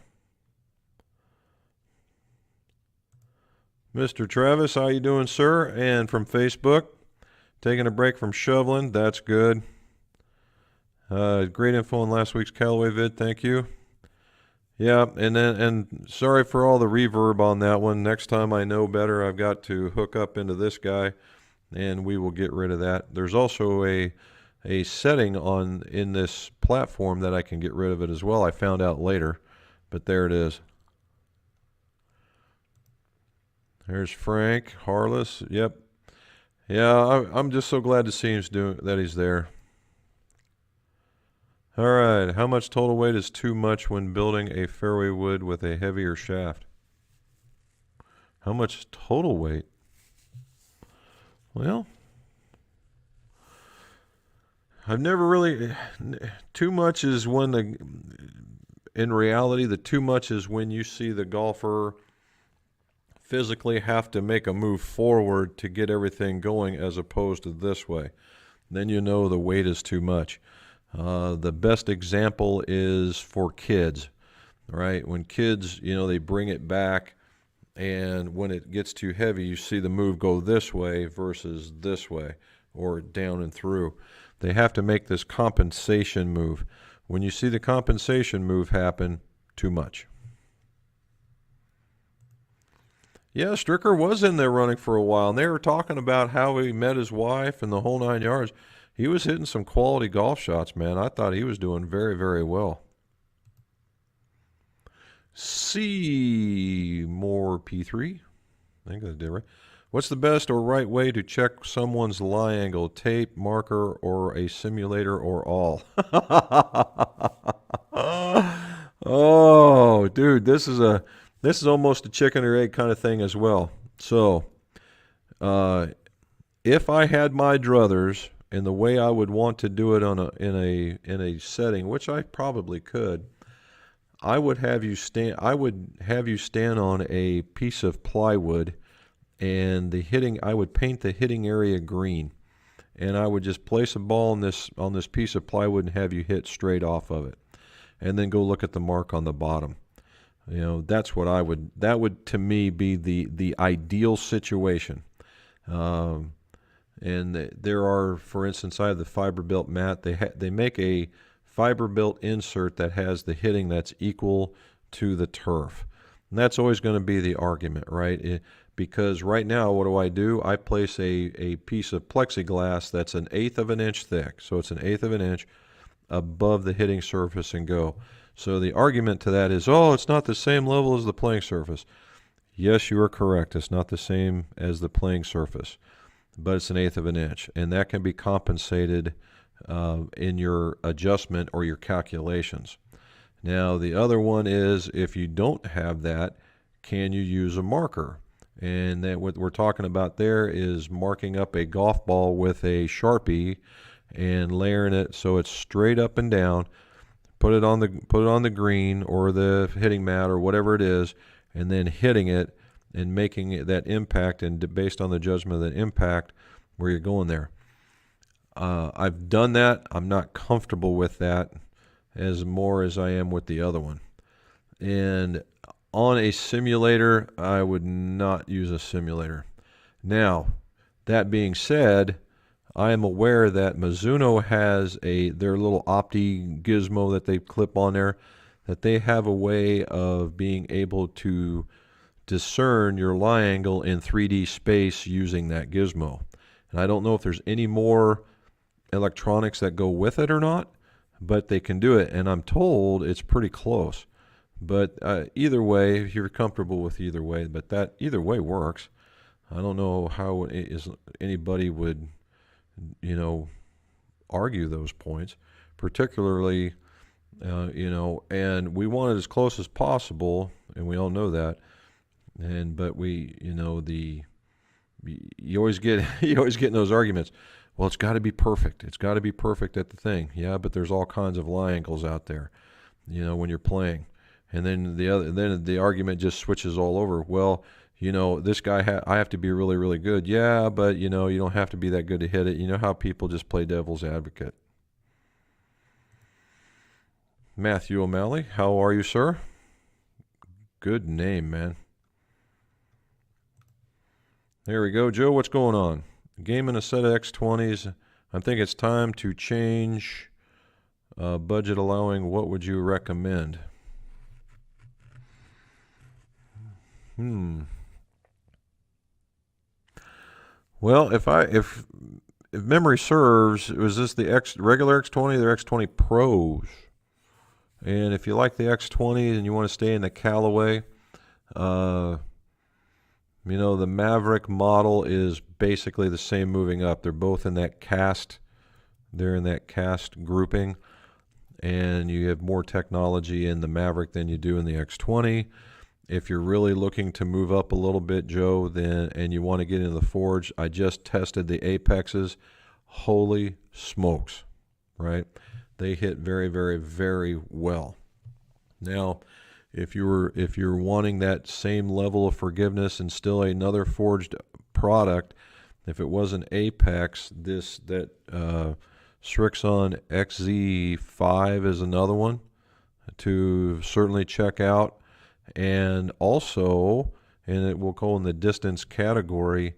Mr. Travis, how you doing, sir? And from Facebook, taking a break from shoveling. That's good. Great info on last week's Callaway vid. Thank you. Yeah, and sorry for all the reverb on that one. Next time I know better, I've got to hook up into this guy, and we will get rid of that. There's also a setting in this platform that I can get rid of it as well. I found out later, but there it is. There's Frank Harless. Yep. Yeah, I'm just so glad to see that he's there. All right. How much total weight is too much when building a fairway wood with a heavier shaft? How much total weight? Well, I've never really. Too much is in reality, the too much is when you see the golfer physically have to make a move forward to get everything going as opposed to this way. Then you know the weight is too much. The best example is for kids, right? When kids, they bring it back, and when it gets too heavy, you see the move go this way versus this way or down and through. They have to make this compensation move. When you see the compensation move happen, too much. Yeah, Stricker was in there running for a while, and they were talking about how he met his wife and the whole 9 yards. He was hitting some quality golf shots, man. I thought he was doing very, very well. Seymour P3. I think I did right. What's the best or right way to check someone's lie angle? Tape, marker, or a simulator, or all? Oh, dude, this is almost a chicken or egg kind of thing as well. So, if I had my druthers and the way I would want to do it in a setting, which I probably could, I would have you stand on a piece of plywood, and I would paint the hitting area green, and I would just place a ball on this piece of plywood and have you hit straight off of it, and then go look at the mark on the bottom. That's what that would to me be the ideal situation. And there are, for instance, I have the Fiberbuilt mat. They make a Fiberbuilt insert that has the hitting that's equal to the turf. And that's always going to be the argument, right? Because right now, what do? I place a piece of plexiglass that's 1/8 of an inch thick. So it's 1/8 of an inch above the hitting surface and go. So the argument to that is, it's not the same level as the playing surface. Yes, you are correct. It's not the same as the playing surface, but it's 1/8 of an inch. And that can be compensated in your adjustment or your calculations. Now, the other one is, if you don't have that, can you use a marker? And that what we're talking about there is marking up a golf ball with a Sharpie and layering it so it's straight up and down. Put it on the green or the hitting mat or whatever it is, and then hitting it and making it that impact, and based on the judgment of the impact where you're going there. I've done that. I'm not comfortable with that as more as I am with the other one. And on a simulator, I would not use a simulator. Now, That being said, I am aware that Mizuno has their little Opti gizmo that they clip on there, that they have a way of being able to discern your lie angle in 3D space using that gizmo. And I don't know if there's any more electronics that go with it or not, but they can do it, and I'm told it's pretty close. But either way, if you're comfortable with either way, but that either way works. I don't know how anybody would, argue those points, particularly, and we want it as close as possible, and we all know that. But you always get in those arguments. Well, it's got to be perfect. It's got to be perfect at the thing. Yeah, but there's all kinds of lie angles out there, when you're playing. And then the argument just switches all over. Well, this guy, I have to be really, really good. Yeah, but you don't have to be that good to hit it. You know how people just play devil's advocate. Matthew O'Malley, how are you, sir? Good name, man. There we go. Joe, what's going on? Game in a set of X20s. I think it's time to change. Budget allowing, what would you recommend? Well, if memory serves, was this the regular X20 or the X20 Pros? And if you like the X20 and you want to stay in the Callaway, the Maverick model is basically the same moving up. They're both in that cast. They're in that cast grouping, and you have more technology in the Maverick than you do in the X20. If you're really looking to move up a little bit, Joe, and you want to get into the Forge, I just tested the Apexes. Holy smokes, right? They hit very, very, very well. Now, if you're wanting that same level of forgiveness and still another forged product, if it was an Apex, Srixon XZ5 is another one to certainly check out. And also, and it will go in the distance category,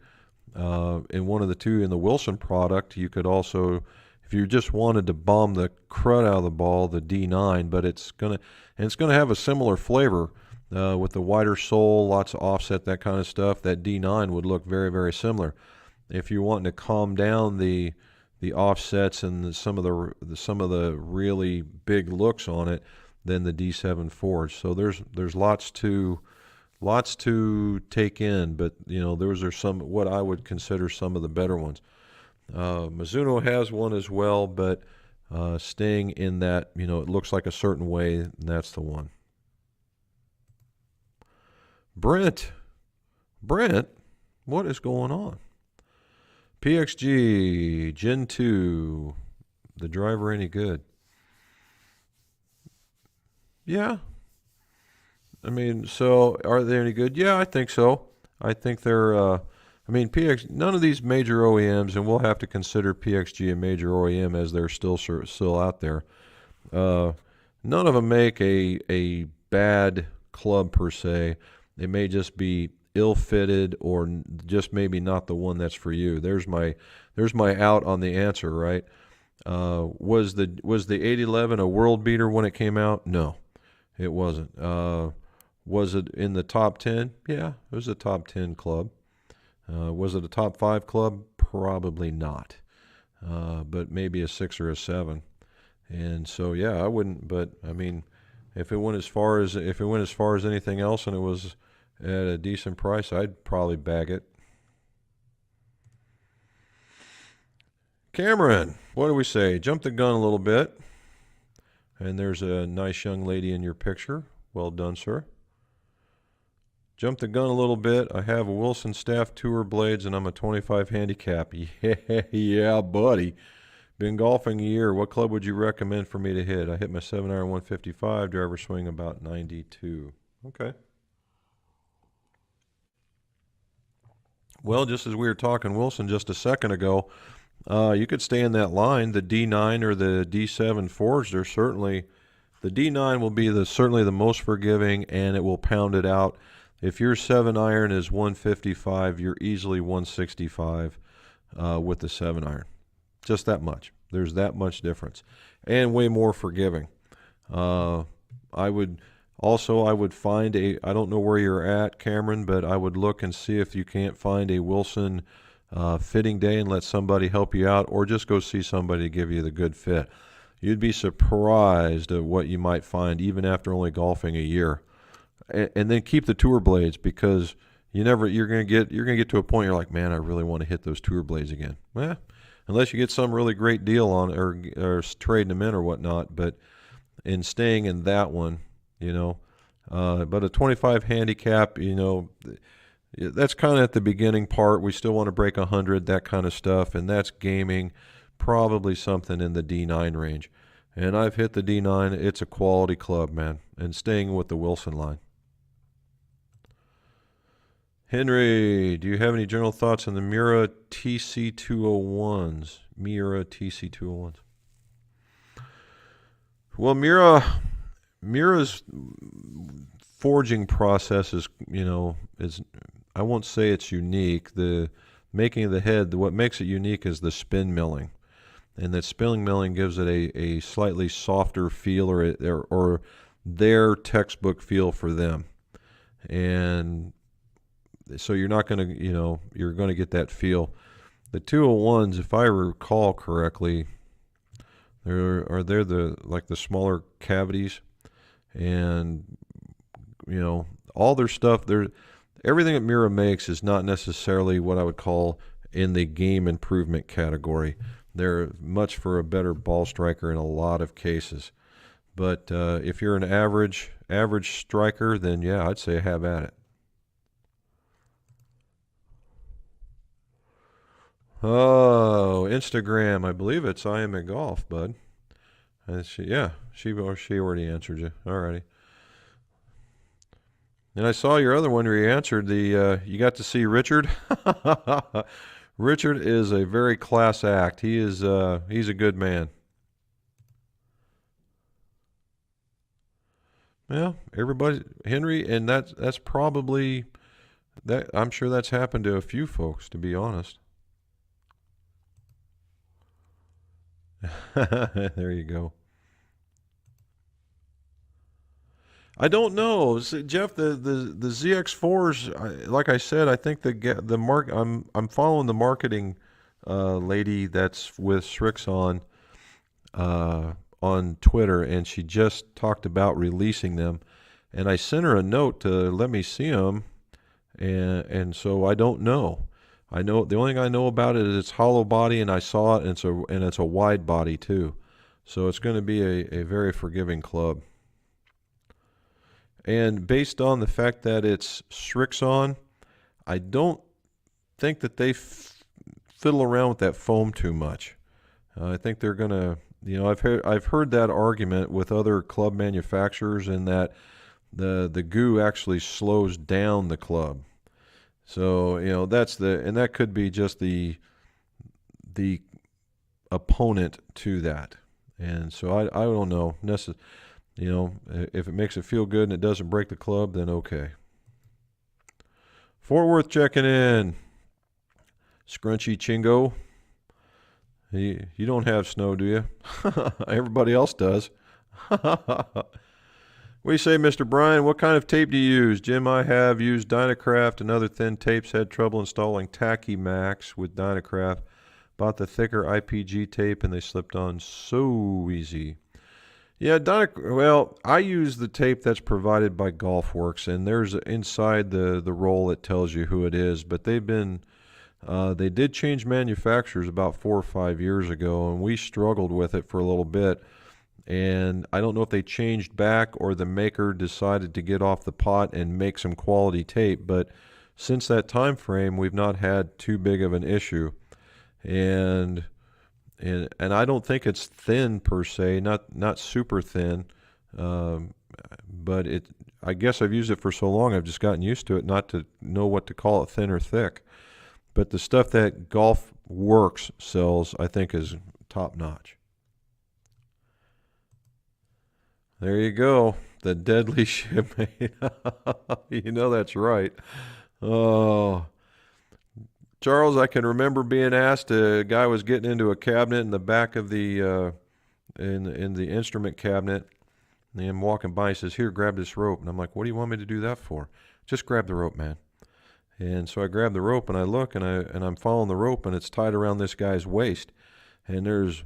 in one of the two in the Wilson product, you could also, if you just wanted to bomb the crud out of the ball, the D9, but it's gonna have a similar flavor with the wider sole, lots of offset, that kind of stuff. That D9 would look very, very similar. If you're wanting to calm down the offsets and some of the really big looks on it, then the D7 Forge. So there's lots to take in, but those are some what I would consider some of the better ones. Mizuno has one as well, but staying in that, it looks like a certain way, and that's the one. Brent, what is going on? PXG Gen 2, the driver any good? Yeah. I mean, so are they any good? Yeah, I think so. I think they're, none of these major OEMs, and we'll have to consider PXG a major OEM as they're still out there. None of them make a bad club per se. They may just be ill-fitted or just maybe not the one that's for you. There's my out on the answer, right? Was the 811 a world beater when it came out? No. It wasn't. Was it in the top 10? Yeah, it was a top 10 club. Was it a top 5 club? Probably not. But maybe a 6 or a 7. And so, yeah, I wouldn't. But I mean, if it went as far as anything else, and it was at a decent price, I'd probably bag it. Cameron, what do we say? Jump the gun a little bit. And there's a nice young lady in your picture. Well done, sir. Jump the gun a little bit. I have a Wilson Staff Tour blades, and I'm a 25 handicap. Yeah, buddy. Been golfing a year. What club would you recommend for me to hit? I hit my 7-iron 155, driver swing about 92. Okay. Well, just as we were talking Wilson just a second ago, you could stay in that line. The D9 or the D7 Forged are certainly, the D9 will be certainly the most forgiving, and it will pound it out. If your 7-iron is 155, you're easily 165. with the 7-iron. Just that much. There's that much difference, and way more forgiving. I would find I don't know where you're at, Cameron, but I would look and see if you can't find a Wilson fitting day and let somebody help you out, or just go see somebody to give you the good fit. You'd be surprised at what you might find even after only golfing a year. And then keep the tour blades, because you're gonna get to a point you're like, man, I really want to hit those tour blades again. Well, unless you get some really great deal on or trading them in or whatnot, but in staying in that one, but a 25 handicap, that's kind of at the beginning part. We still want to break 100, that kind of stuff, and that's gaming, probably something in the D9 range. And I've hit the D9. It's a quality club, man, and staying with the Wilson line. Henry, do you have any general thoughts on the Miura TC201s? Well, Miura's forging process is I won't say it's unique. The making of the head, what makes it unique is the spin milling, and that spin milling gives it a slightly softer feel, or their textbook feel for them, and so you're not going to you're going to get that feel. The 201s, if I recall correctly, they're the smaller cavities, and all their stuff. Everything that Miura makes is not necessarily what I would call in the game improvement category. They're much for a better ball striker in a lot of cases. But if you're an average striker, then yeah, I'd say have at it. Oh, Instagram. I believe it's I Am at Golf, bud. She already answered you. Alrighty. And I saw your other one where you answered you got to see Richard. Richard is a very class act. He's a good man. Yeah, everybody, Henry, and that's probably that. I'm sure that's happened to a few folks, to be honest. There you go. I don't know, Jeff. The ZX4s, like I said, I think I'm following the marketing lady that's with Srixon on Twitter, and she just talked about releasing them, and I sent her a note to let me see them, and so I don't know. I know the only thing I know about it is it's hollow body, and I saw it, and it's a wide body too, so it's going to be a very forgiving club. And based on the fact that it's Srixon, I don't think that they fiddle around with that foam too much. I think they're gonna, I've heard that argument with other club manufacturers, in that the goo actually slows down the club. So and that could be just the opponent to that. And so I don't know necessarily. If it makes it feel good and it doesn't break the club, then okay. Fort Worth checking in. Scrunchy Chingo. You don't have snow, do you? Everybody else does. What do you say, Mr. Brian? What kind of tape do you use? Jim, I have used Dynacraft and other thin tapes. Had trouble installing Tacky Max with Dynacraft. Bought the thicker IPG tape and they slipped on so easy. Yeah, well, I use the tape that's provided by GolfWorks, and there's inside the roll it tells you who it is. But they did change manufacturers about 4 or 5 years ago, and we struggled with it for a little bit. And I don't know if they changed back or the maker decided to get off the pot and make some quality tape. But since that time frame, we've not had too big of an issue. And I don't think it's thin per se, not super thin, but I guess I've used it for so long I've just gotten used to it not to know what to call it, thin or thick. But the stuff that GolfWorks sells, I think, is top notch. There you go, the deadly shipmate. That's right. Oh. Charles, I can remember being asked. A guy was getting into a cabinet in the back of the in the instrument cabinet, and I'm walking by. He says, "Here, grab this rope." And I'm like, "What do you want me to do that for?" "Just grab the rope, man." And so I grab the rope and I look and I'm following the rope, and it's tied around this guy's waist, and there's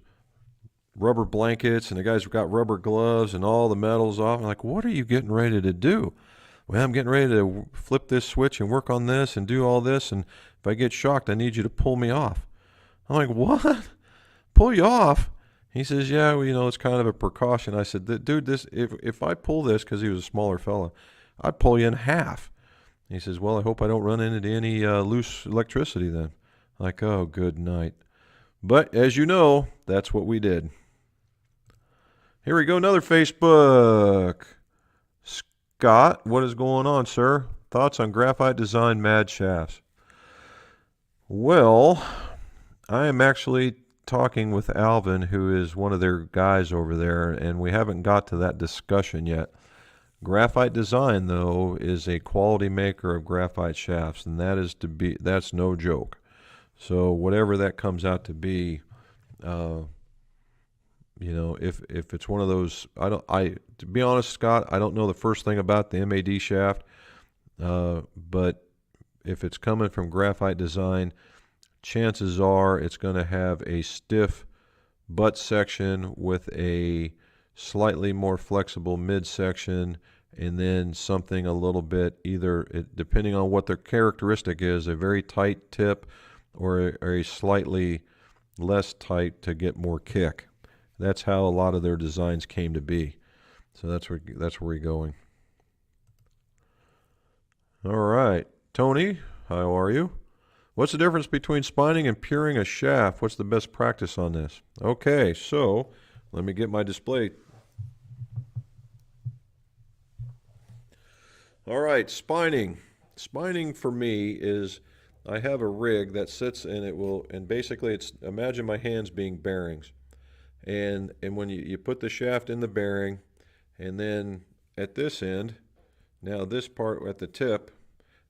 rubber blankets, and the guy's got rubber gloves and all the metal's off. I'm like, "What are you getting ready to do?" "Well, I'm getting ready to flip this switch and work on this and do all this, and if I get shocked, I need you to pull me off." I'm like, "What? Pull you off?" He says, "Yeah, well, it's kind of a precaution." I said, "Dude, this if I pull this," because he was a smaller fella, "I'd pull you in half." He says, "Well, I hope I don't run into any loose electricity then." I'm like, oh, good night. But as you know, that's what we did. Here we go, another Facebook. Scott, what is going on, sir? Thoughts on graphite design mad shafts? Well, I am actually talking with Alvin, who is one of their guys over there, and we haven't got to that discussion yet. Graphite Design, though, is a quality maker of graphite shafts, and that's no joke. So whatever that comes out to be, if it's one of those, to be honest, Scott, I don't know the first thing about the MAD shaft, but if it's coming from Graphite Design, chances are it's going to have a stiff butt section with a slightly more flexible midsection, and then something a little bit depending on what their characteristic is, a very tight tip or a slightly less tight to get more kick. That's how a lot of their designs came to be. So that's where we're going. All right, Tony, how are you? What's the difference between spining and puring a shaft? What's the best practice on this? Okay, so let me get my display. All right, spining. Spining for me is, I have a rig that sits and basically imagine my hands being bearings. And when you put the shaft in the bearing, and then at this end, now this part at the tip,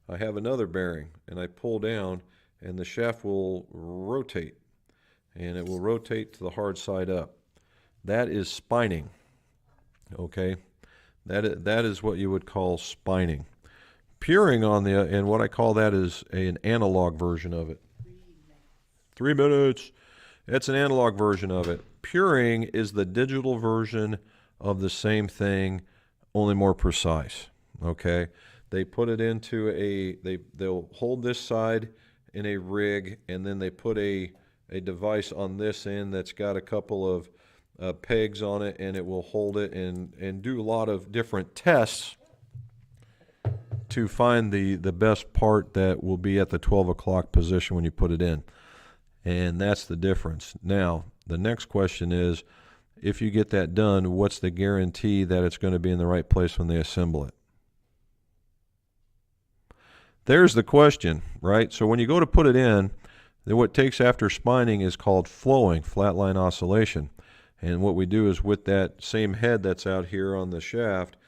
I have another bearing, and I pull down, and the shaft will rotate, and it will rotate to the hard side up. That is spining, okay? That is what you would call spining. Puring and what I call that is an analog version of it. 3 minutes. That's an analog version of it. Puring is the digital version of the same thing, only more precise, okay? They put it into they'll hold this side in a rig, and then they put a device on this end that's got a couple of pegs on it, and it will hold it and do a lot of different tests to find the best part that will be at the 12 o'clock position when you put it in. And that's the difference. Now, the next question is, if you get that done, what's the guarantee that it's going to be in the right place when they assemble it? There's the question, right? So when you go to put it in, then what takes after spining is called flowing, flatline oscillation. And what we do is with that same head that's out here on the shaft,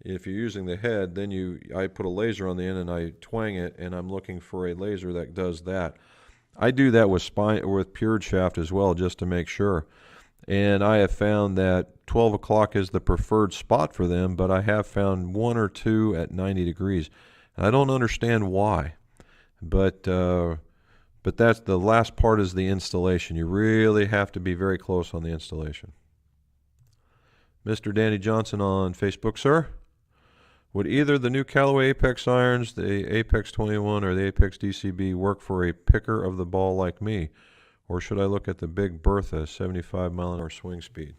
if you're using the head, then I put a laser on the end and I twang it, and I'm looking for a laser that does that. I do that with pured shaft as well, just to make sure. And I have found that 12 o'clock is the preferred spot for them, but I have found one or two at 90 degrees. And I don't understand why, but that's the last part, is the installation. You really have to be very close on the installation. Mr. Danny Johnson on Facebook, sir. Would either the new Callaway Apex irons, the Apex 21 or the Apex DCB, work for a picker of the ball like me? Or should I look at the Big Bertha 75 mile an hour swing speed?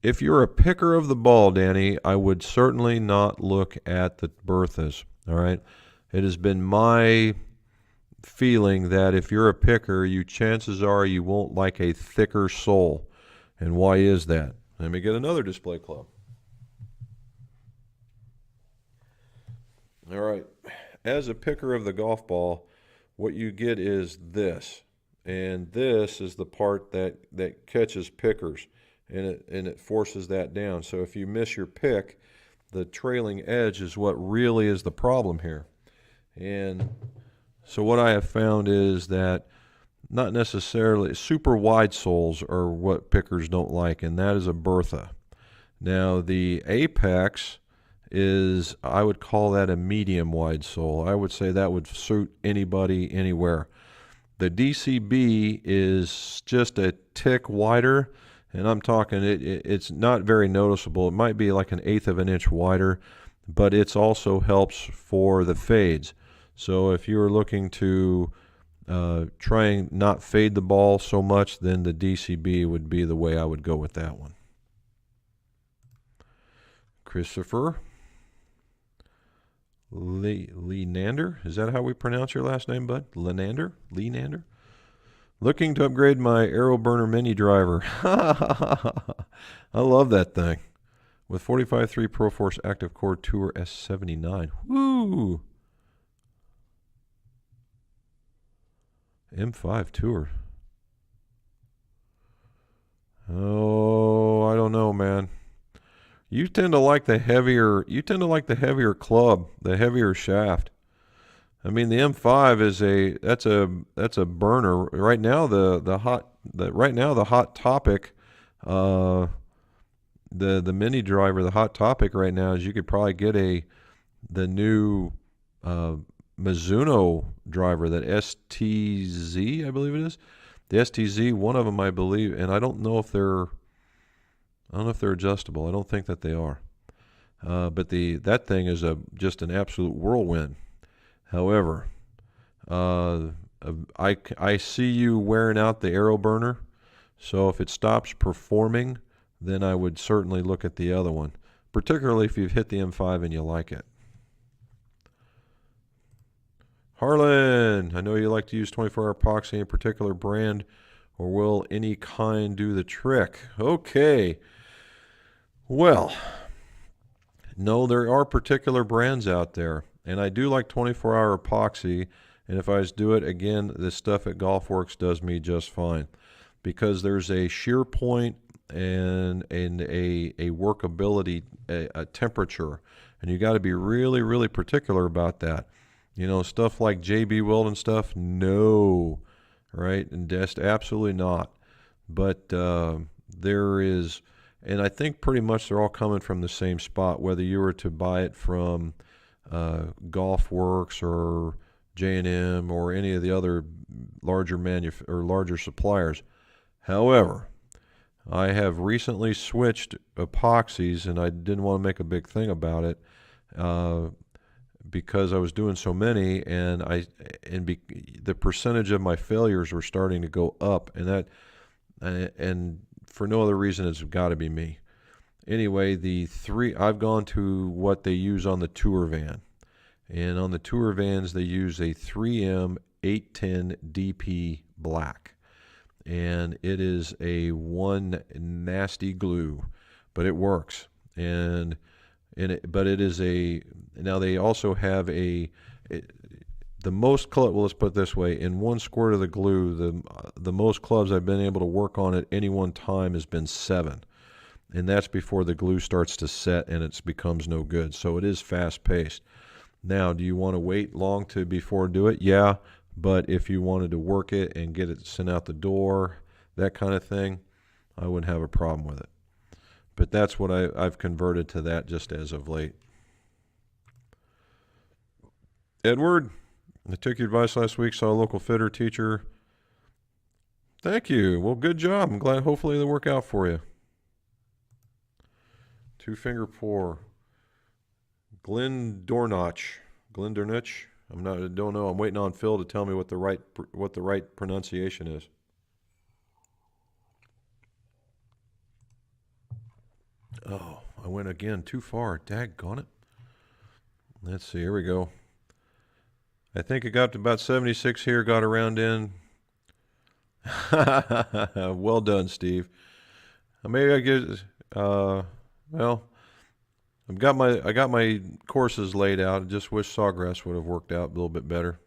If you're a picker of the ball, Danny, I would certainly not look at the Berthas, all right? It has been my feeling that if you're a picker, chances are you won't like a thicker sole. And why is that? Let me get another display club. All right. As a picker of the golf ball, what you get is this. And this is the part that catches pickers. and it forces that down. So if you miss your pick, the trailing edge is what really is the problem here. And so what I have found is that not necessarily super wide soles are what pickers don't like, and that is a Bertha. Now the Apex is, I would call that a medium wide sole. I would say that would suit anybody anywhere. The DCB is just a tick wider, and I'm talking it's not very noticeable. It might be like an eighth of an inch wider, but it also helps for the fades. So if you're looking to try and not fade the ball so much, then the DCB would be the way I would go with that one. Christopher Lenander, is that how we pronounce your last name, bud? Lenander? Looking to upgrade my AeroBurner Mini driver. I love that thing. With 45.3 ProForce Active Core Tour S79. Woo! M5 Tour. Oh, I don't know, man. You tend to like the heavier club, the heavier shaft. I mean, the M5 is that's a burner. Right now the hot topic, the mini driver, the hot topic right now is you could probably get the new Mizuno driver, that STZ, I believe it is. The STZ, one of them I believe, and I don't know if they're adjustable. I don't think that they are. But that thing is just an absolute whirlwind. However, I see you wearing out the AeroBurner, so if it stops performing, then I would certainly look at the other one, particularly if you've hit the M5 and you like it. Harlan, I know you like to use 24-hour epoxy, in particular brand, or will any kind do the trick? Okay. Well, no, there are particular brands out there, and I do like 24-hour epoxy, and if I was to do it again, this stuff at GolfWorks does me just fine, because there's a shear point and a workability, a temperature, and you got to be really, really particular about that. You know, stuff like JB Weld and stuff, no, right? And just absolutely not. But there is, and I think pretty much they're all coming from the same spot, whether you were to buy it from GolfWorks or J&M or any of the other larger suppliers. However, I have recently switched epoxies, and I didn't want to make a big thing about it. Because I was doing so many, and the percentage of my failures were starting to go up, and for no other reason, it's got to be me. Anyway, I've gone to what they use on the tour van, and on the tour vans they use a 3M 810 DP black, and it is a one nasty glue, but it works. But it is now they also have the most club. Well, let's put it this way: in one squirt of the glue, the most clubs I've been able to work on at any one time has been 7, and that's before the glue starts to set and it becomes no good. So it is fast paced. Now, do you want to wait long before do it? Yeah, but if you wanted to work it and get it sent out the door, that kind of thing, I wouldn't have a problem with it. But that's what I've converted to that just as of late. Edward, I took your advice last week, saw a local fitter teacher. Thank you. Well, good job. I'm glad hopefully it'll work out for you. 2-finger pour. Glenn Dornach. I don't know. I'm waiting on Phil to tell me what the right pronunciation is. Oh, I went again too far. Daggone it. Let's see. Here we go. I think it got to about 76 here. Got around in. Well done, Steve. Maybe I get. Well, I got my courses laid out. I just wish Sawgrass would have worked out a little bit better.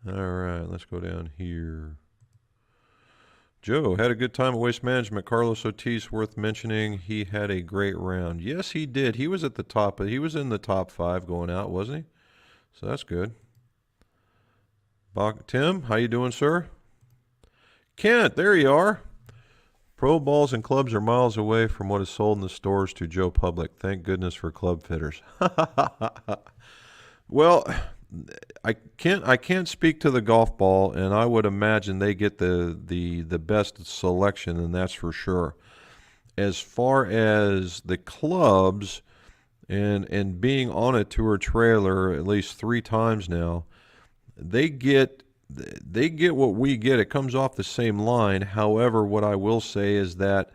All right, let's go down here. Joe had a good time at Waste Management. Carlos Ortiz, worth mentioning. He had a great round. Yes, he did. He was at the top. He was in the top 5 going out, wasn't he? So that's good. Tim, how you doing, sir? Kent, there you are. Pro balls and clubs are miles away from what is sold in the stores to Joe Public. Thank goodness for club fitters. Well, I can't speak to the golf ball, and I would imagine they get the best selection, and that's for sure. As far as the clubs and being on a tour trailer at least 3 times now, they get what we get. It comes off the same line. However, what I will say is that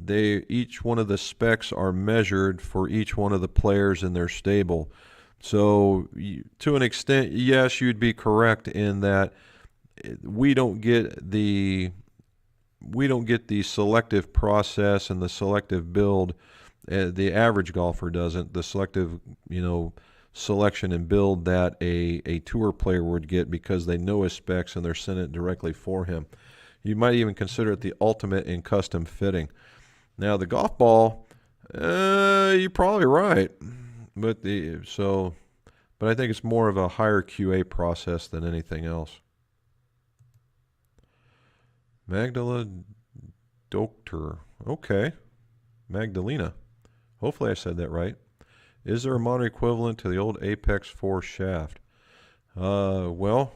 each one of the specs are measured for each one of the players in their stable. So to an extent, yes, you'd be correct in that we don't get the selective process and the selective build. The average golfer doesn't. The selective, selection and build that a tour player would get because they know his specs and they're sending it directly for him. You might even consider it the ultimate in custom fitting. Now the golf ball, you're probably right, but I think it's more of a higher QA process than anything else. Magdala Doctor, okay, Magdalena. Hopefully I said that right. Is there a modern equivalent to the old Apex 4 shaft? Well,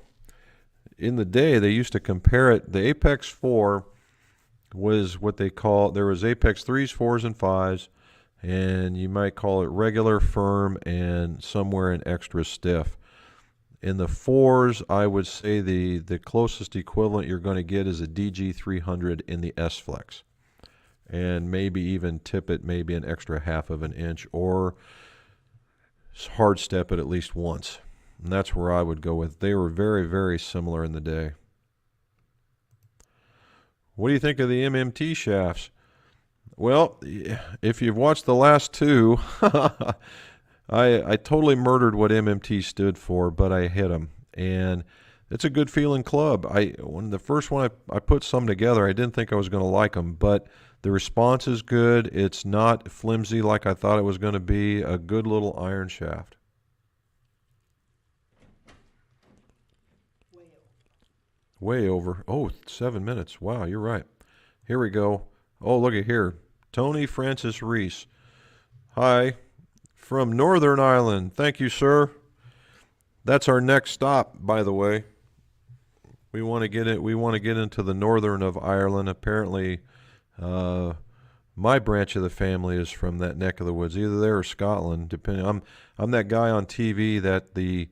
in the day they used to compare it. The Apex 4 was what they call, there was Apex 3s, 4s, and 5s, and you might call it regular, firm, and somewhere an extra stiff. In the 4s, I would say the closest equivalent you're going to get is a DG300 in the S-Flex, and maybe even tip it maybe an extra 1/2 of an inch, or hard step it at least once. And that's where I would go with. They were very, very similar in the day. What do you think of the MMT shafts? Well, if you've watched the last 2, I totally murdered what MMT stood for, but I hit them. And it's a good feeling club. When the first one I put some together, I didn't think I was going to like them, but the response is good. It's not flimsy like I thought it was going to be. A good little iron shaft. Way over. Oh, 7 minutes. Wow, you're right. Here we go. Oh, look at here. Tony Francis Reese. Hi. From Northern Ireland. Thank you, sir. That's our next stop, by the way. We want to get into the northern of Ireland. Apparently, my branch of the family is from that neck of the woods, either there or Scotland. Depending, I'm that guy on TV that the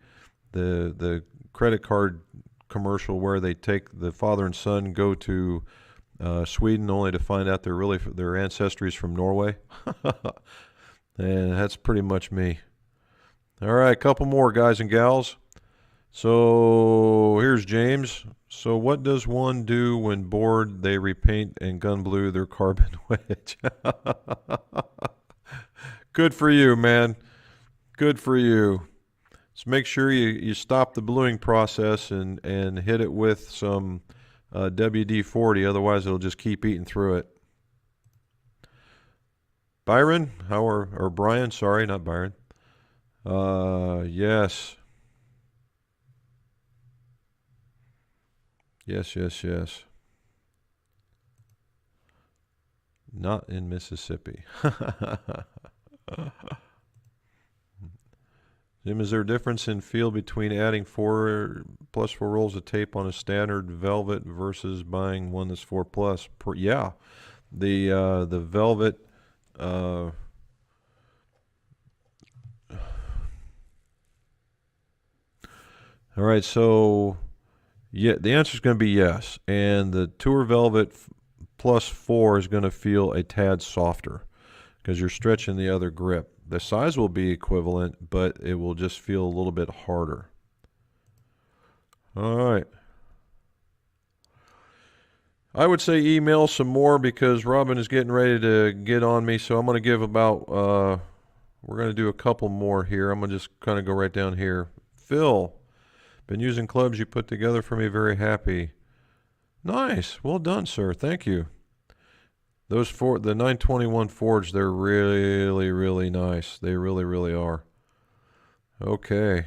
credit card commercial where they take the father and son go to Sweden only to find out their ancestry is from Norway. And that's pretty much me. All right, a couple more, guys and gals. So here's James. So what does one do when bored they repaint and gun blue their carbon wedge? Good for you, man. Good for you. So make sure you stop the bluing process and hit it with some WD-40. Otherwise, it'll just keep eating through it. Byron, or Brian, sorry, not Byron. Yes. Yes. Not in Mississippi. Jim, is there a difference in feel between adding 4 rolls of tape on a standard velvet versus buying one that's 4+? Yeah, the velvet. All right, so yeah, the answer is going to be yes, and the Tour Velvet Plus 4 is going to feel a tad softer because you're stretching the other grip. The size will be equivalent, but it will just feel a little bit harder. All right. I would say email some more because Robin is getting ready to get on me, so I'm going to give about, we're going to do a couple more here. I'm going to just kind of go right down here. Phil, been using clubs you put together for me, very happy. Nice. Well done, sir. Thank you. The 921 Forge, they're really, really nice. They really, really are. Okay.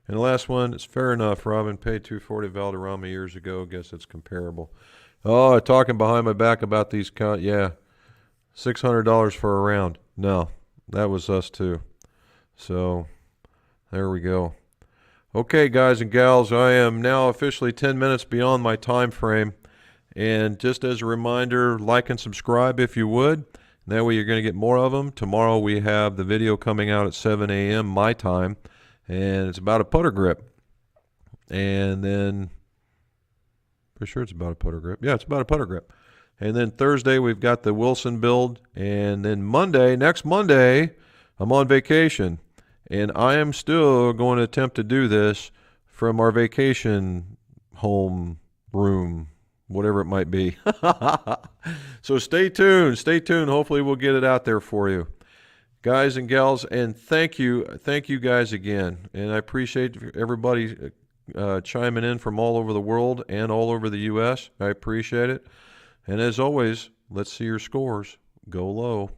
And the last one, it's fair enough. Robin paid 240 Valderrama years ago. Guess it's comparable. Oh, talking behind my back about these yeah. $600 for a round. No, that was us too. So, there we go. Okay, guys and gals, I am now officially 10 minutes beyond my time frame. And just as a reminder, like and subscribe if you would. That way you're going to get more of them. Tomorrow we have the video coming out at 7 a.m. my time. And it's about a putter grip. And then, pretty sure it's about a putter grip. Yeah, it's about a putter grip. And then Thursday we've got the Wilson build. And then next Monday, I'm on vacation. And I am still going to attempt to do this from our vacation home room, whatever it might be. So stay tuned. Stay tuned. Hopefully we'll get it out there for you. Guys and gals, and thank you guys again. And I appreciate everybody chiming in from all over the world and all over the U.S. I appreciate it. And as always, let's see your scores. Go low.